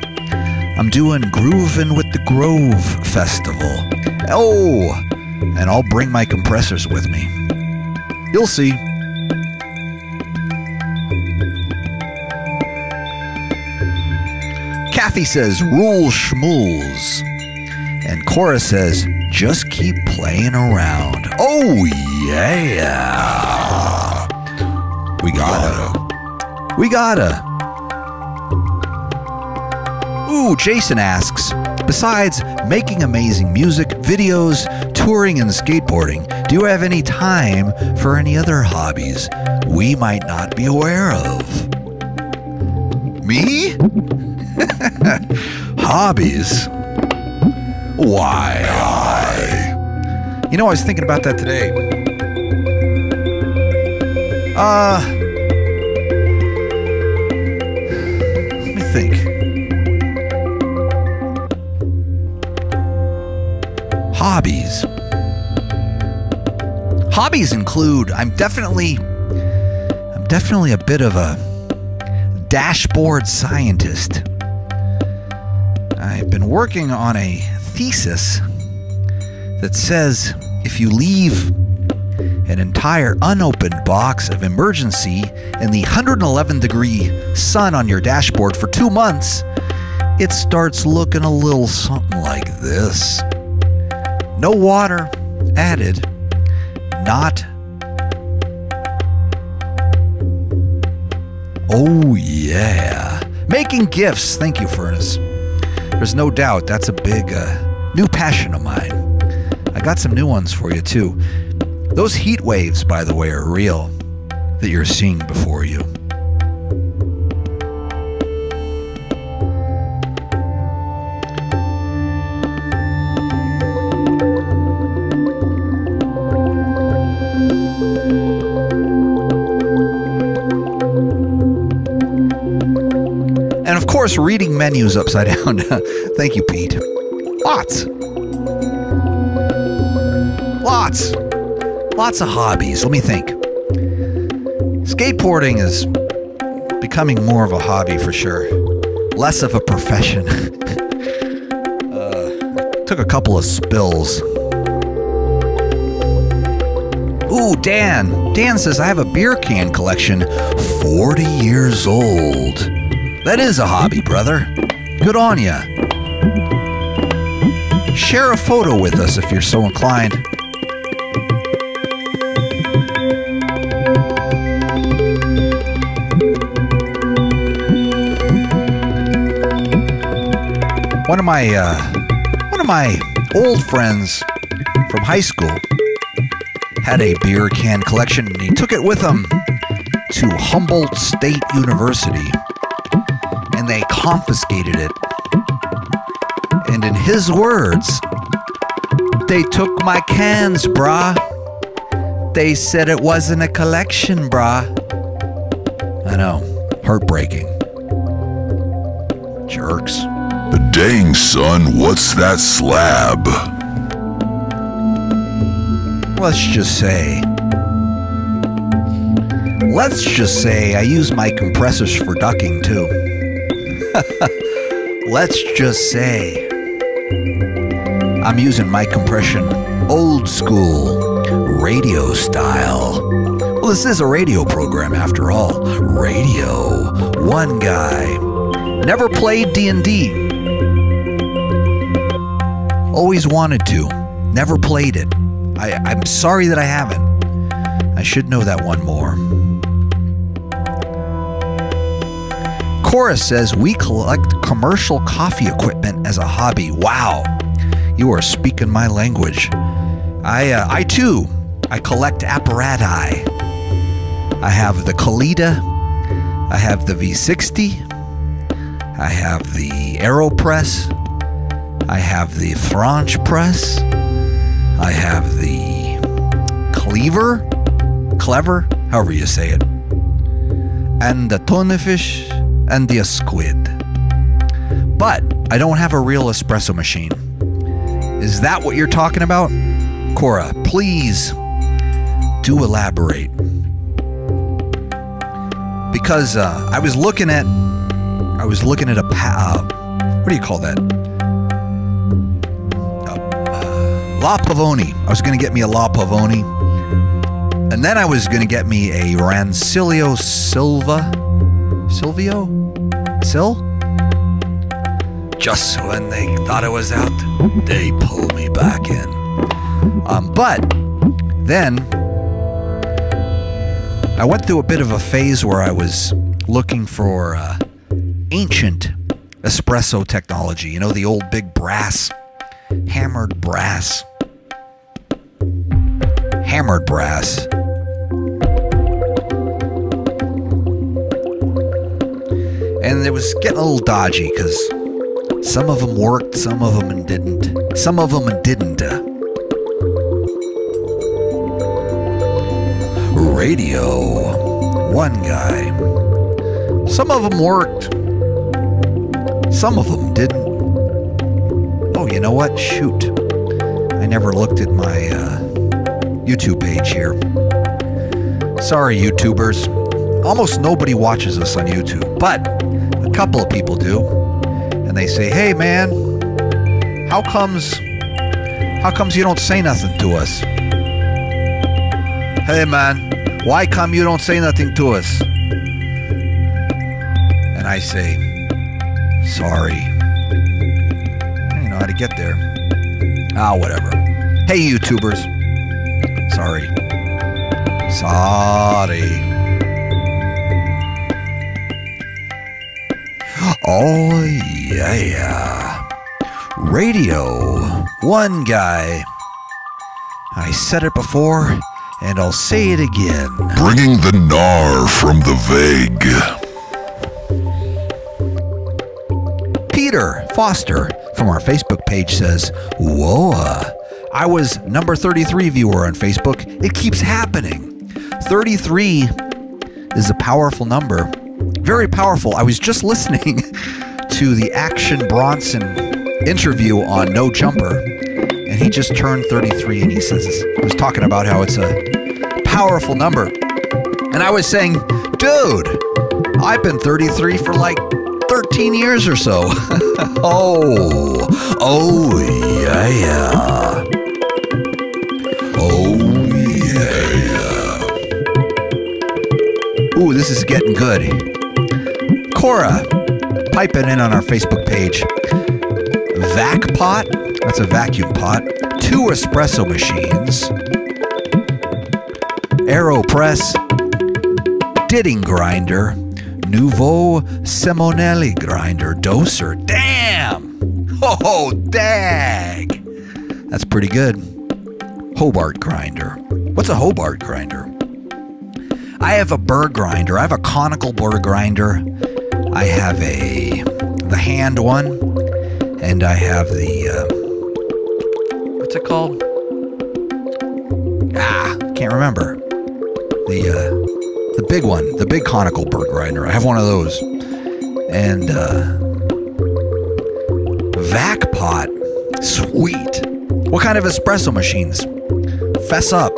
I'm doing Groovin' with the Grove Festival. Oh, and I'll bring my compressors with me. You'll see. Kathy says, rule schmools. And Cora says, just keep playing around. Oh, yeah. We gotta. Ooh, Jason asks, besides making amazing music, videos, touring, and skateboarding, do you have any time for any other hobbies we might not be aware of? Me? Hobbies? Why? You know, I was thinking about that today. Let me think. Hobbies. Hobbies include, I'm definitely a bit of a dashboard scientist. I've been working on a thesis that says if you leave an entire unopened box of emergency in the 111-degree sun on your dashboard for 2 months, it starts looking a little something like this. No water added, not Oh, yeah. Making gifts. Thank you, Furnace. There's no doubt that's a big, new passion of mine. I got some new ones for you, too. Those heat waves, by the way, are real that you're seeing before you. And of course, reading menus upside down. Thank you, Pete. Lots of hobbies. Let me think. Skateboarding is becoming more of a hobby for sure. Less of a profession. Took a couple of spills. Ooh, Dan. Dan says, I have a beer can collection 40 years old. That is a hobby, brother. Good on ya. Share a photo with us if you're so inclined. One of my old friends from high school had a beer can collection, and he took it with him to Humboldt State University, and they confiscated it. And in his words, they took my cans, brah. They said it wasn't a collection, brah. I know, heartbreaking. Jerks. But dang, son, what's that slab? Let's just say I use my compressors for ducking too. Let's just say I'm using my compression old school, radio style. Well, this is a radio program after all. Radio1Guy. Never played D&D. Always wanted to. Never played it. I'm sorry that I haven't. I should know that one more. Chorus says, we collect commercial coffee equipment as a hobby. Wow. You are speaking my language. I too collect apparati. I have the Kalita. I have the V60. I have the AeroPress. I have the Franche press. I have the Clever, however you say it. And the Tonnefish and the Squid. But I don't have a real espresso machine. Is that what you're talking about? Cora, please do elaborate. Because I was looking at a what do you call that? La Pavoni. I was going to get me a La Pavoni. And then I was going to get me a Rancilio Silvio? Just when they thought it was out, they pulled me back in. But then I went through a bit of a phase where I was looking for ancient espresso technology. You know, the old big brass, hammered brass. And it was getting a little dodgy because some of them worked, some of them didn't. Radio1Guy. Some of them worked, some of them didn't. Oh, you know what? Shoot. I never looked at my YouTube page here. Sorry, YouTubers. Almost nobody watches us on YouTube, but a couple of people do. And they say, hey, man, how comes you don't say nothing to us? Hey, man, why come you don't say nothing to us? And I say, sorry. I don't know how to get there. Whatever. Hey, YouTubers. Sorry. Oh, yeah. Radio1Guy. I said it before, and I'll say it again. Bringing the gnar from the vague. Peter Foster from our Facebook page says, whoa, I was number 33 viewer on Facebook. It keeps happening. 33 is a powerful number. Very powerful. I was just listening to the Action Bronson interview on No Jumper, and he just turned 33, and he was talking about how it's a powerful number. And I was saying, dude, I've been 33 for like 13 years or so. Oh, yeah. Oh, yeah. Ooh, this is getting good. Cora, piping in on our Facebook page. Vac pot, that's a vacuum pot. 2 espresso machines. AeroPress. Ditting grinder. Nouveau Simonelli grinder. Doser. Damn! Oh, dag! That's pretty good. Hobart grinder. What's a Hobart grinder? I have a burr grinder. I have a conical burr grinder. I have the hand one, and I have the, what's it called? Can't remember. The big one, the big conical burr grinder. I have one of those. And, vac pot. Sweet. What kind of espresso machines? Fess up.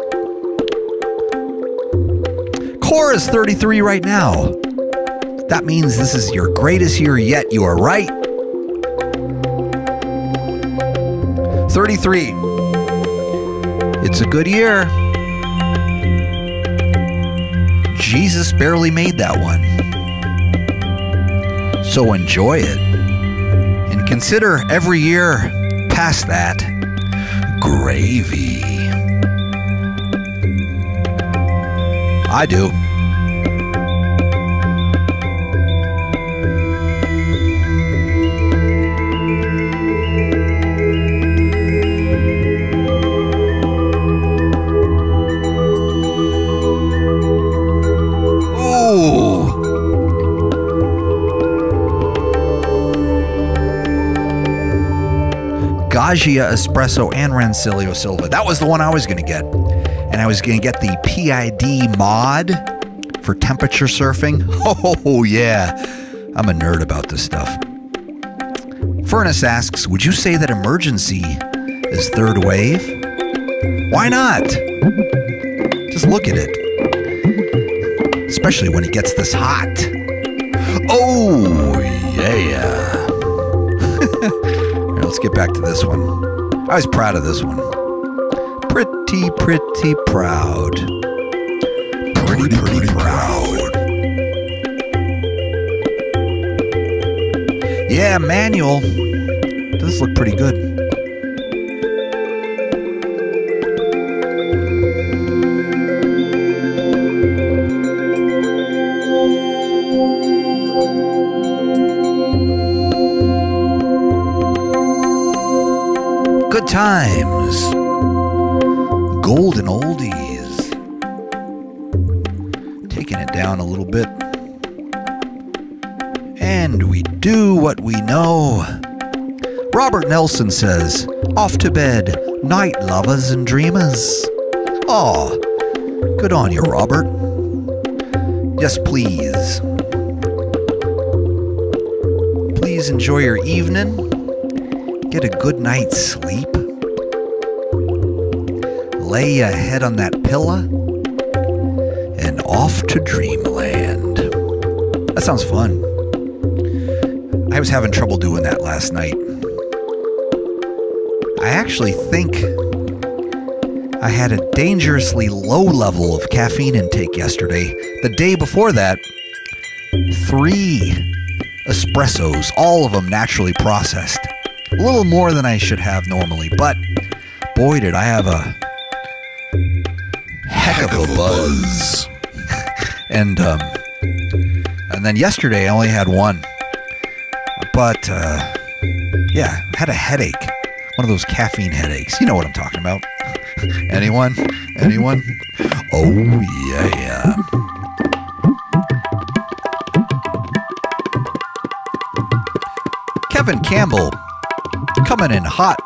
Cora's 33 right now. That means this is your greatest year yet. You are right. 33. It's a good year. Jesus barely made that one. So enjoy it. And consider every year past that gravy. I do. Gaggia Espresso and Rancilio Silva. That was the one I was going to get. And I was going to get the PID mod for temperature surfing. Oh, yeah. I'm a nerd about this stuff. Furnace asks, would you say that emergency is third wave? Why not? Just look at it. Especially when it gets this hot. Oh, yeah. Let's get back to this one. I was proud of this one. Pretty proud. Pretty proud. Yeah, manual. Does look pretty good. Good times. Golden oldies. Taking it down a little bit. And we do what we know. Robert Nelson says, off to bed, night lovers and dreamers. Aw, good on you, Robert. Yes, please. Please enjoy your evening. Get a good night's sleep. Lay your head on that pillow and off to dreamland. That sounds fun. I was having trouble doing that last night. I actually think I had a dangerously low level of caffeine intake yesterday. The day before that, 3 espressos, all of them naturally processed. A little more than I should have normally, but boy, did I have a heck of a buzz. And then yesterday I only had 1. But, yeah, had a headache. One of those caffeine headaches. You know what I'm talking about. Anyone? Anyone? Oh, yeah. Kevin Campbell, coming in hot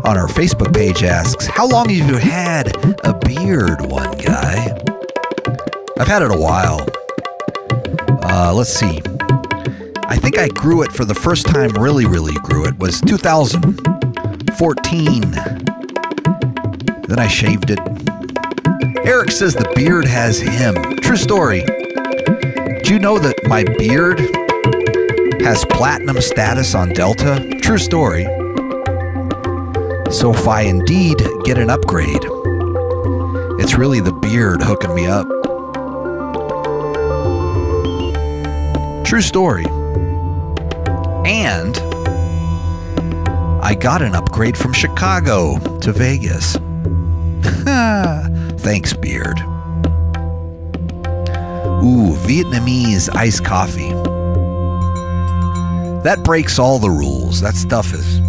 on our Facebook page, asks, how long have you had a beard, one guy? I've had it a while. Let's see. I think I grew it for the first time, really grew it, was 2014. Then I shaved it. Eric says the beard has him. True story. Do you know that my beard has platinum status on Delta? True story. So if I indeed get an upgrade, it's really the beard hooking me up. True story. And I got an upgrade from Chicago to Vegas. Thanks, beard. Ooh, Vietnamese iced coffee. That breaks all the rules. That stuff is...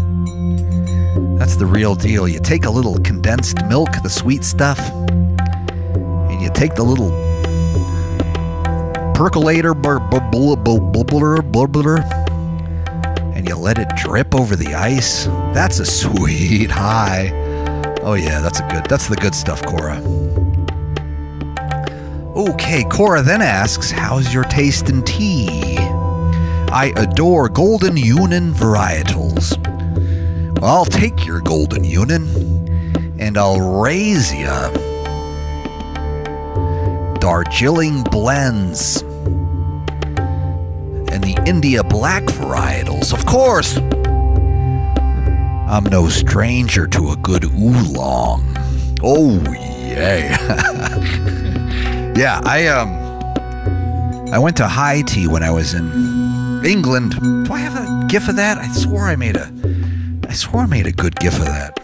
That's the real deal. You take a little condensed milk, the sweet stuff, and you take the little percolator, and you let it drip over the ice. That's a sweet high. Oh yeah, that's the good stuff, Cora. Okay, Cora then asks, how's your taste in tea? I adore Golden Union varietals. Well, I'll take your Golden Union and I'll raise ya Darjeeling blends and the India Black varietals. Of course, I'm no stranger to a good oolong. Oh yeah. Yeah, I went to high tea when I was in England. Do I have a gif of that? I swore I made a good gif of that.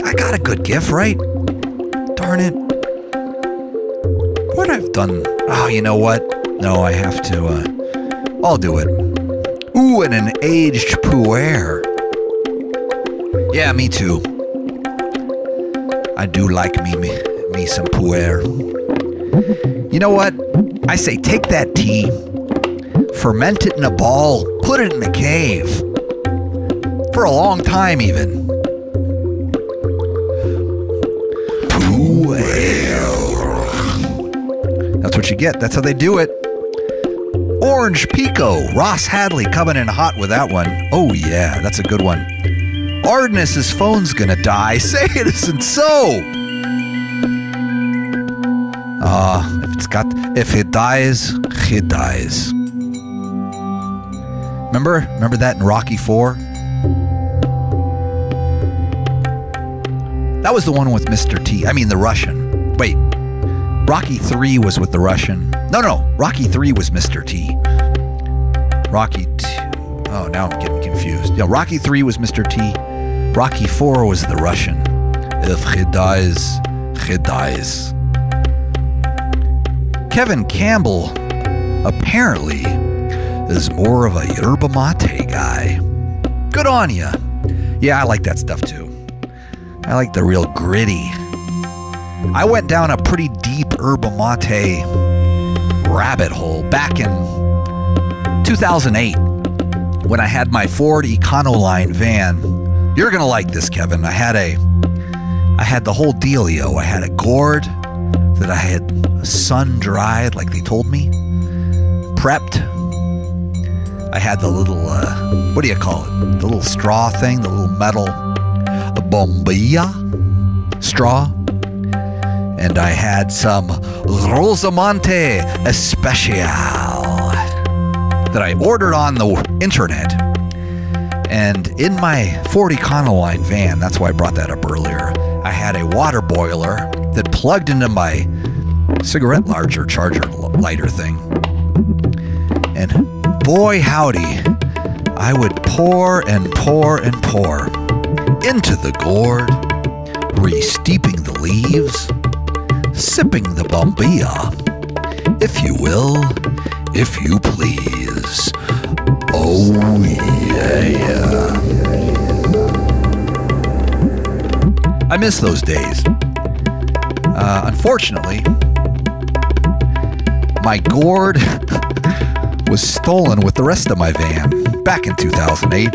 I got a good gif, right? Darn it. What I've done? Oh, you know what? No, I have to, I'll do it. Ooh, and an aged puer. Yeah, me too. I do like me some puer. You know what? I say take that tea, ferment it in a ball, put it in a cave. For a long time, even. That's what you get. That's how they do it. Orange Pico. Ross Hadley coming in hot with that one. Oh, yeah. That's a good one. Ardennis' phone's gonna die. Say it isn't so. If it dies, he dies. Remember that in Rocky 4? That was the one with Mr. T. I mean, the Russian. Wait. Rocky 3 was with the Russian. No. Rocky 3 was Mr. T. Rocky 2. Oh, now I'm getting confused. Yeah, Rocky 3 was Mr. T. Rocky 4 was the Russian. If he dies, he dies. Kevin Campbell apparently is more of a yerba mate guy. Good on ya. Yeah, I like that stuff too. I like the real gritty. I went down a pretty deep yerba mate rabbit hole back in 2008 when I had my Ford Econoline van. You're gonna like this, Kevin. I had the whole dealio. I had a gourd that I had sun-dried, like they told me, prepped. I had the little, what do you call it? The little straw thing, the little metal bombilla straw. And I had some Rosamonte Especial that I ordered on the internet. And in my Ford Econoline van, that's why I brought that up earlier, I had a water boiler that plugged into my cigarette charger lighter thing. And boy howdy, I would pour and pour and pour into the gourd, re-steeping the leaves, sipping the bombilla, if you will, if you please. Oh, yeah. I miss those days. Unfortunately, my gourd was stolen with the rest of my van back in 2008.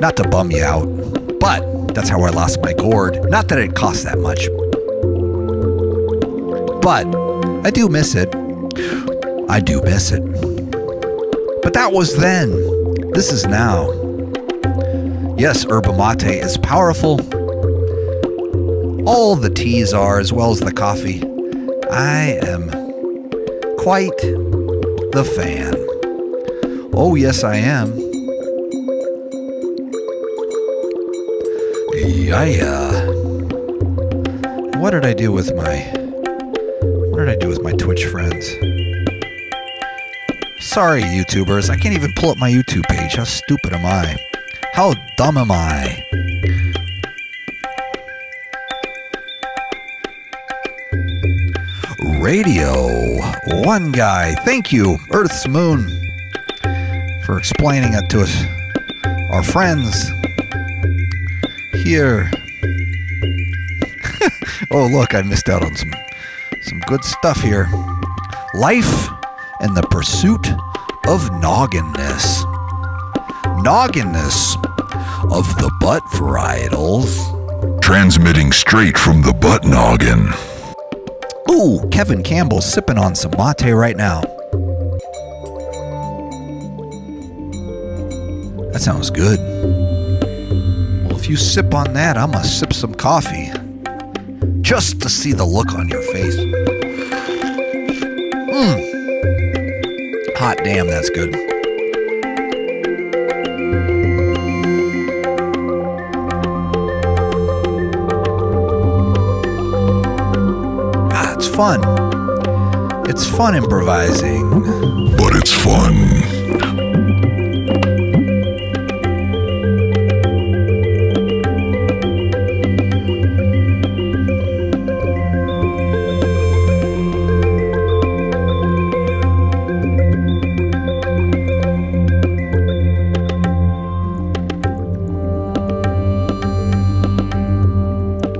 Not to bum you out, but that's how I lost my gourd. Not that it cost that much. But I do miss it. I do miss it. But that was then. This is now. Yes, yerba mate is powerful. All the teas are, as well as the coffee. I am quite the fan. Oh, yes, I am. Yeah. What did I do with my Twitch friends? Sorry, YouTubers. I can't even pull up my YouTube page. How stupid am I? How dumb am I? Radio1Guy. Thank you, Earth's Moon, for explaining it to us, our friends here. Oh, look, I missed out on some good stuff here. Life and the pursuit of nogginness. Nogginness of the butt varietals. Transmitting straight from the butt noggin. Ooh, Kevin Campbell's sipping on some mate right now. That sounds good. Well, if you sip on that, I'm gonna sip some coffee. Just to see the look on your face. Hot damn, that's good. It's fun. It's fun improvising. But it's fun.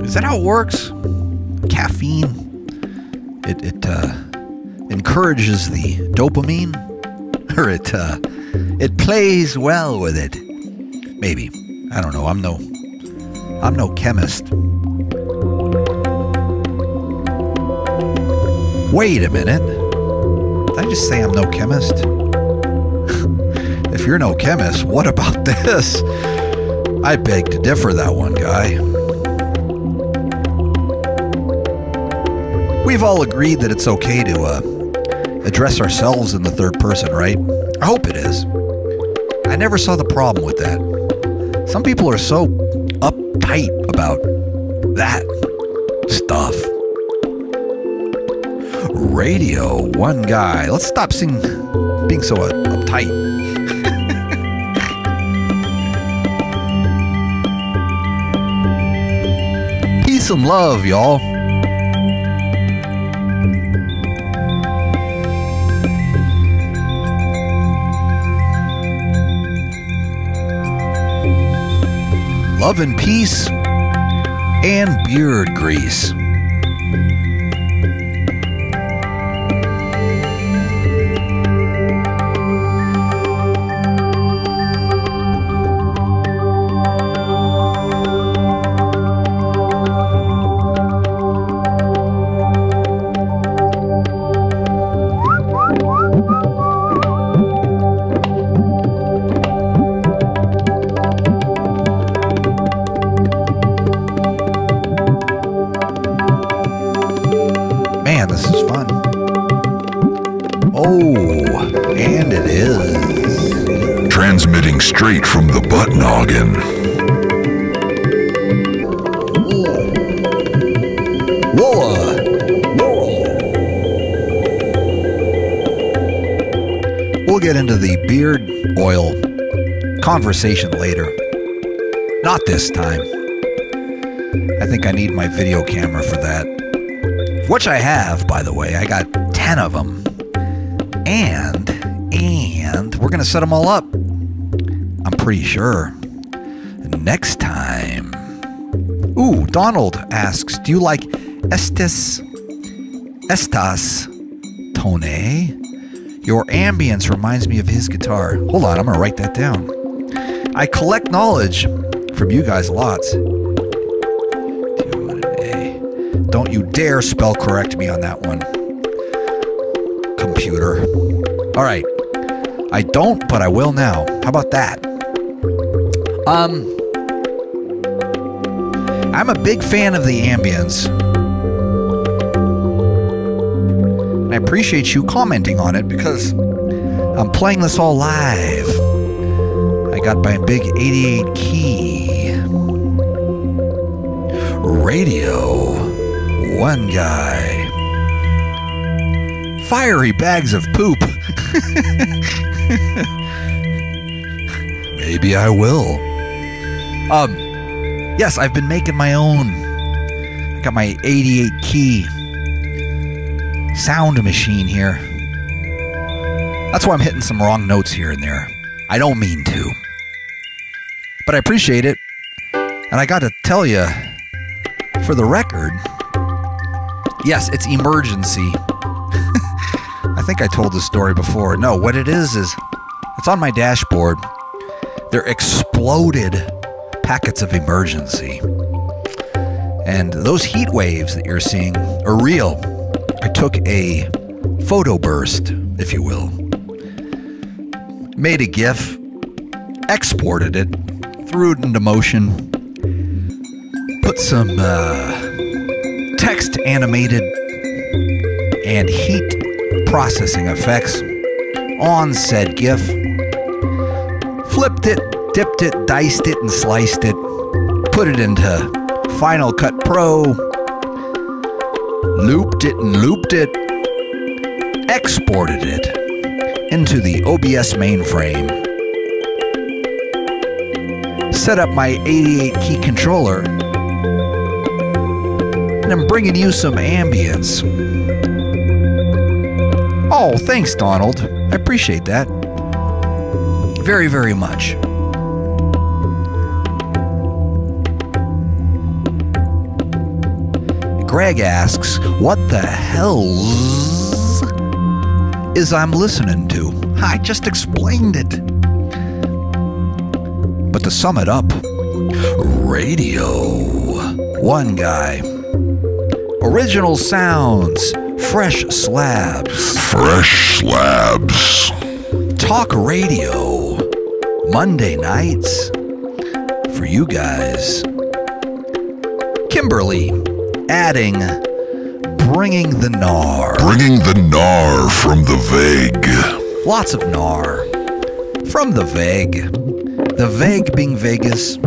Is that how it works? Caffeine? It encourages the dopamine, or it plays well with it. Maybe. I don't know. I'm no chemist. Wait a minute. Did I just say I'm no chemist? If you're no chemist, what about this? I beg to differ, that one guy. We've all agreed that it's okay to address ourselves in the third person, right? I hope it is. I never saw the problem with that. Some people are so uptight about that stuff. Radio1Guy. Let's stop being so uptight. Peace and love, y'all. Love and peace and beard grease. Transmitting straight from the butt noggin. We'll get into the beard oil conversation later. Not this time. I think I need my video camera for that. Which I have, by the way. I got 10 of them. And and we're going to set them all up. I'm pretty sure. Next time. Ooh, Donald asks, do you like estas Tone? Your ambience reminds me of his guitar. Hold on, I'm going to write that down. I collect knowledge from you guys lots. Don't you dare spell correct me on that one. Computer. All right. I don't, but I will now. How about that? I'm a big fan of the ambience. And I appreciate you commenting on it because I'm playing this all live. I got my big 88 key. Radio1Guy. Fiery bags of poop. Maybe I will. Yes, I've been making my own. I got my 88 key sound machine here. That's why I'm hitting some wrong notes here and there. I don't mean to. But I appreciate it. And I got to tell you, for the record, yes, it's emergency. I think I told this story before. No, what it is it's on my dashboard. They're exploded packets of emergency. And those heat waves that you're seeing are real. I took a photo burst, if you will. Made a GIF, exported it, threw it into motion, put some text animated and heat processing effects on said GIF, flipped it, dipped it, diced it, and sliced it, put it into Final Cut Pro, looped it and looped it, exported it into the OBS mainframe, set up my 88 key controller, and I'm bringing you some ambience. Oh, thanks, Donald. I appreciate that. Very, very much. Greg asks, what the hell's is I'm listening to? I just explained it. But to sum it up, Radio1Guy. Original sounds, fresh slabs. Fresh slabs. Talk radio, Monday nights, for you guys. Kimberly, adding, bringing the gnar. Bringing the gnar from the vague. Lots of gnar. From the vague. The vague being Vegas.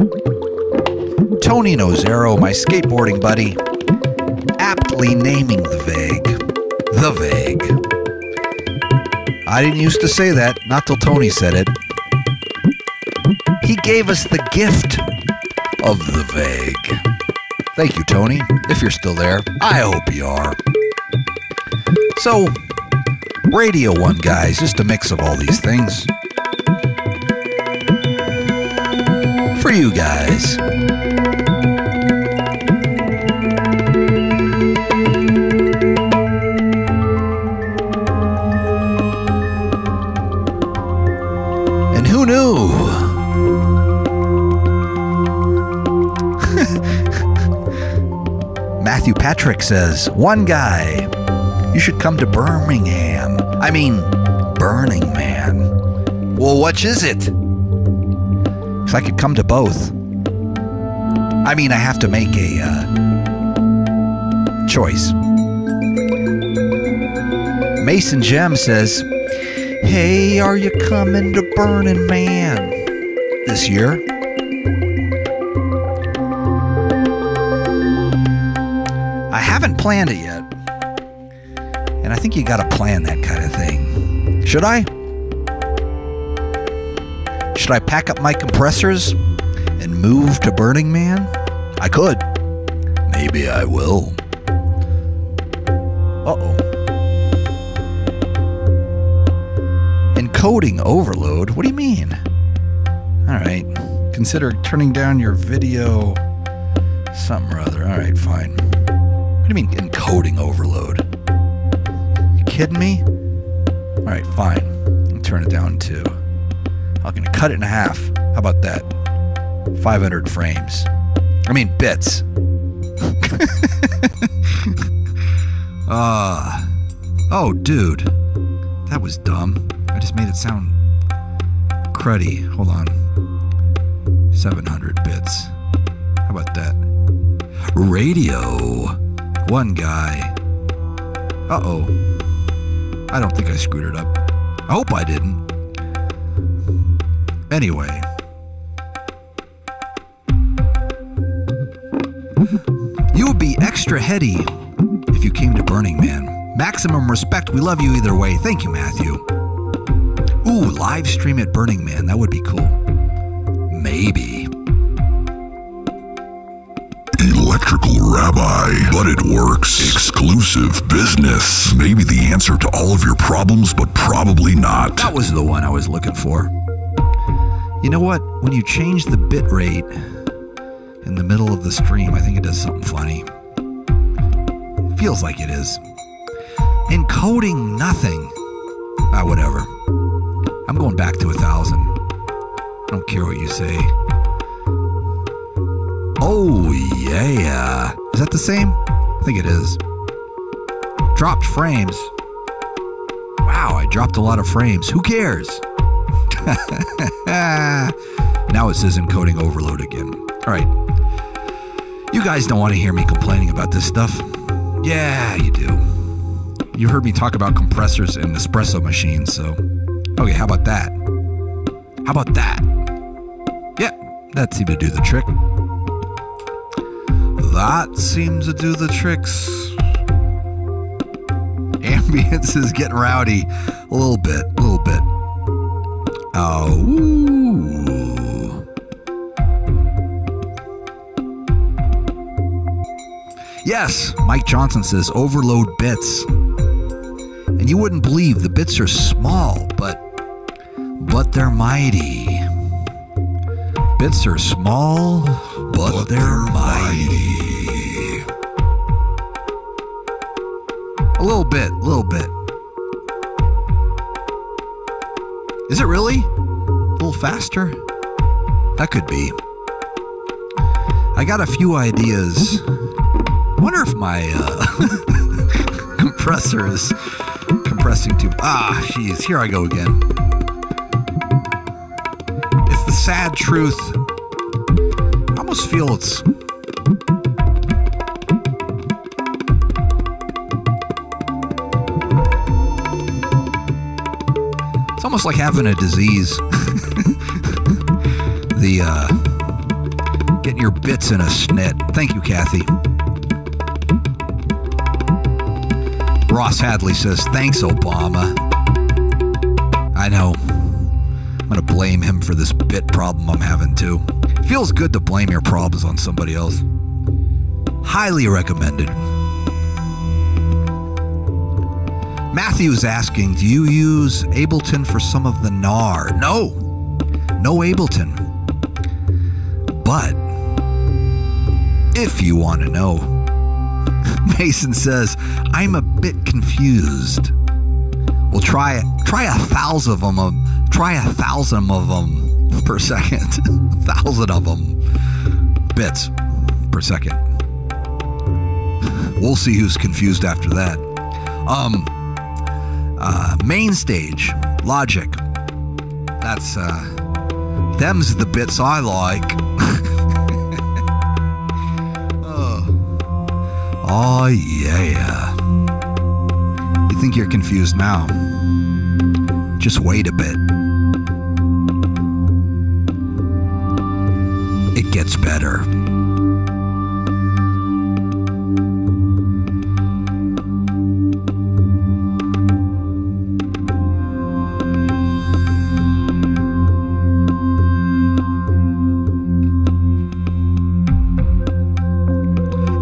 Tony Nozero, my skateboarding buddy, aptly naming the vague. The vague. I didn't used to say that, not till Tony said it. He gave us the gift of the vague. Thank you, Tony, if you're still there. I hope you are. So, Radio1Guy is just a mix of all these things. For you guys. And who knew? Matthew Patrick says, one guy, you should come to Birmingham. I mean, Burning Man. Well, which is it? Because I could come to both. I mean, I have to make a choice. Mason Gem says, hey, are you coming to Burning Man this year? I haven't planned it yet. And I think you gotta plan that kind of thing. Should I? Should I pack up my compressors and move to Burning Man? I could. Maybe I will. Uh-oh. Encoding overload? What do you mean? All right. Consider turning down your video something or other. All right, fine. What do you mean encoding overload? You kidding me? All right, fine. I'll turn it down to... I'm going to cut it in half. How about that? 500 frames. I mean, bits. Oh, dude. That was dumb. I just made it sound cruddy. Hold on. 700 bits. How about that? Radio1Guy. Uh-oh. I don't think I screwed it up. I hope I didn't. Anyway. You would be extra heady if you came to Burning Man. Maximum respect. We love you either way. Thank you, Matthew. Ooh, live stream at Burning Man. That would be cool. Maybe. Electrical Rabbi, but it works. Exclusive business. Maybe the answer to all of your problems, but probably not. That was the one I was looking for. You know what? When you change the bit rate in the middle of the stream, I think it does something funny. Feels like it is. Encoding nothing. Whatever. I'm going back to 1,000. I don't care what you say. Oh, yeah. Is that the same? I think it is. Dropped frames. Wow, I dropped a lot of frames. Who cares? Now it says encoding overload again. All right. You guys don't want to hear me complaining about this stuff. Yeah, you do. You heard me talk about compressors and espresso machines, so... Okay, how about that? How about that? Yeah, that seemed to do the trick. That seems to do the tricks. Ambience is getting rowdy. A little bit. Oh, ooh. Yes, Mike Johnson says overload bits. And you wouldn't believe the bits are small, but they're mighty. Bits are small, but they're mighty. A little bit. Is it really? A little faster? That could be. I got a few ideas. I wonder if my compressor is compressing too. Jeez, here I go again. It's the sad truth. I almost feel it's almost like having a disease. Getting your bits in a snit. Thank you, Kathy. Ross Hadley says, thanks, Obama. I know. I'm going to blame him for this bit problem I'm having, too. Feels good to blame your problems on somebody else. Highly recommended. Matthew's asking, do you use Ableton for some of the NAR? No Ableton. But if you want to know, Mason says, I'm a bit confused. Well, try 1,000 of them. Try 1,000 of them per second. 1,000 of them bits per second. We'll see who's confused after that. Main stage, Logic. That's, them's the bits I like. Oh, yeah. You think you're confused now? Just wait a bit. It gets better.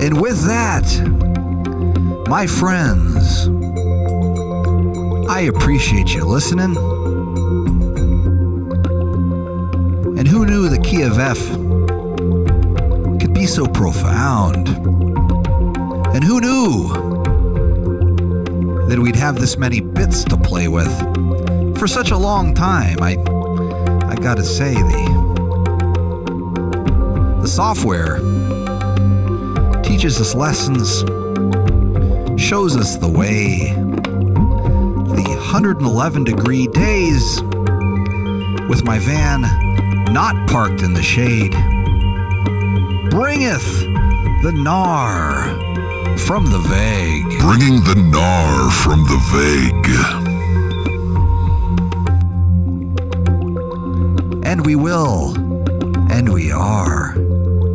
And with that, my friends, I appreciate you listening. And who knew the key of F could be so profound? And who knew that we'd have this many bits to play with for such a long time? I gotta say, the software teaches us lessons, shows us the way. The 111-degree days with my van not parked in the shade bringeth the gnar from the vague. Bringing the gnar from the vague. And we will, and we are,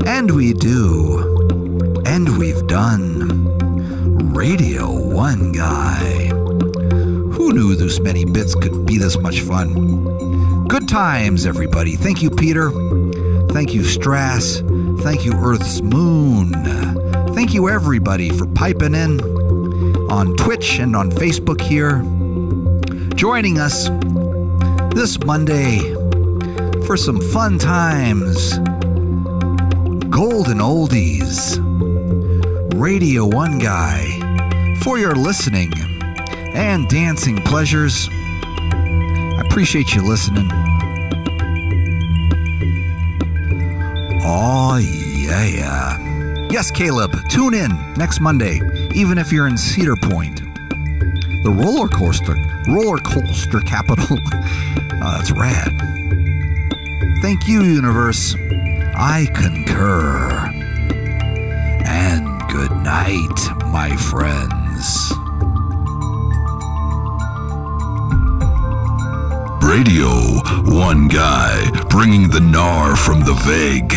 and we do, and we've done. Radio 1 Guy. Who knew this many bits could be this much fun? Good times, everybody. Thank you, Peter. Thank you, Strass. Thank you, Earth's Moon. Thank you, everybody, for piping in on Twitch and on Facebook here. Joining us this Monday for some fun times. Golden oldies. Radio 1 Guy. For your listening and dancing pleasures. I appreciate you listening. Oh, yeah. Yes, Caleb, tune in next Monday, even if you're in Cedar Point. The roller coaster capital. Oh, that's rad. Thank you, universe. I concur. And good night, my friends. Radio 1 Guy, bringing the gnar from the vague.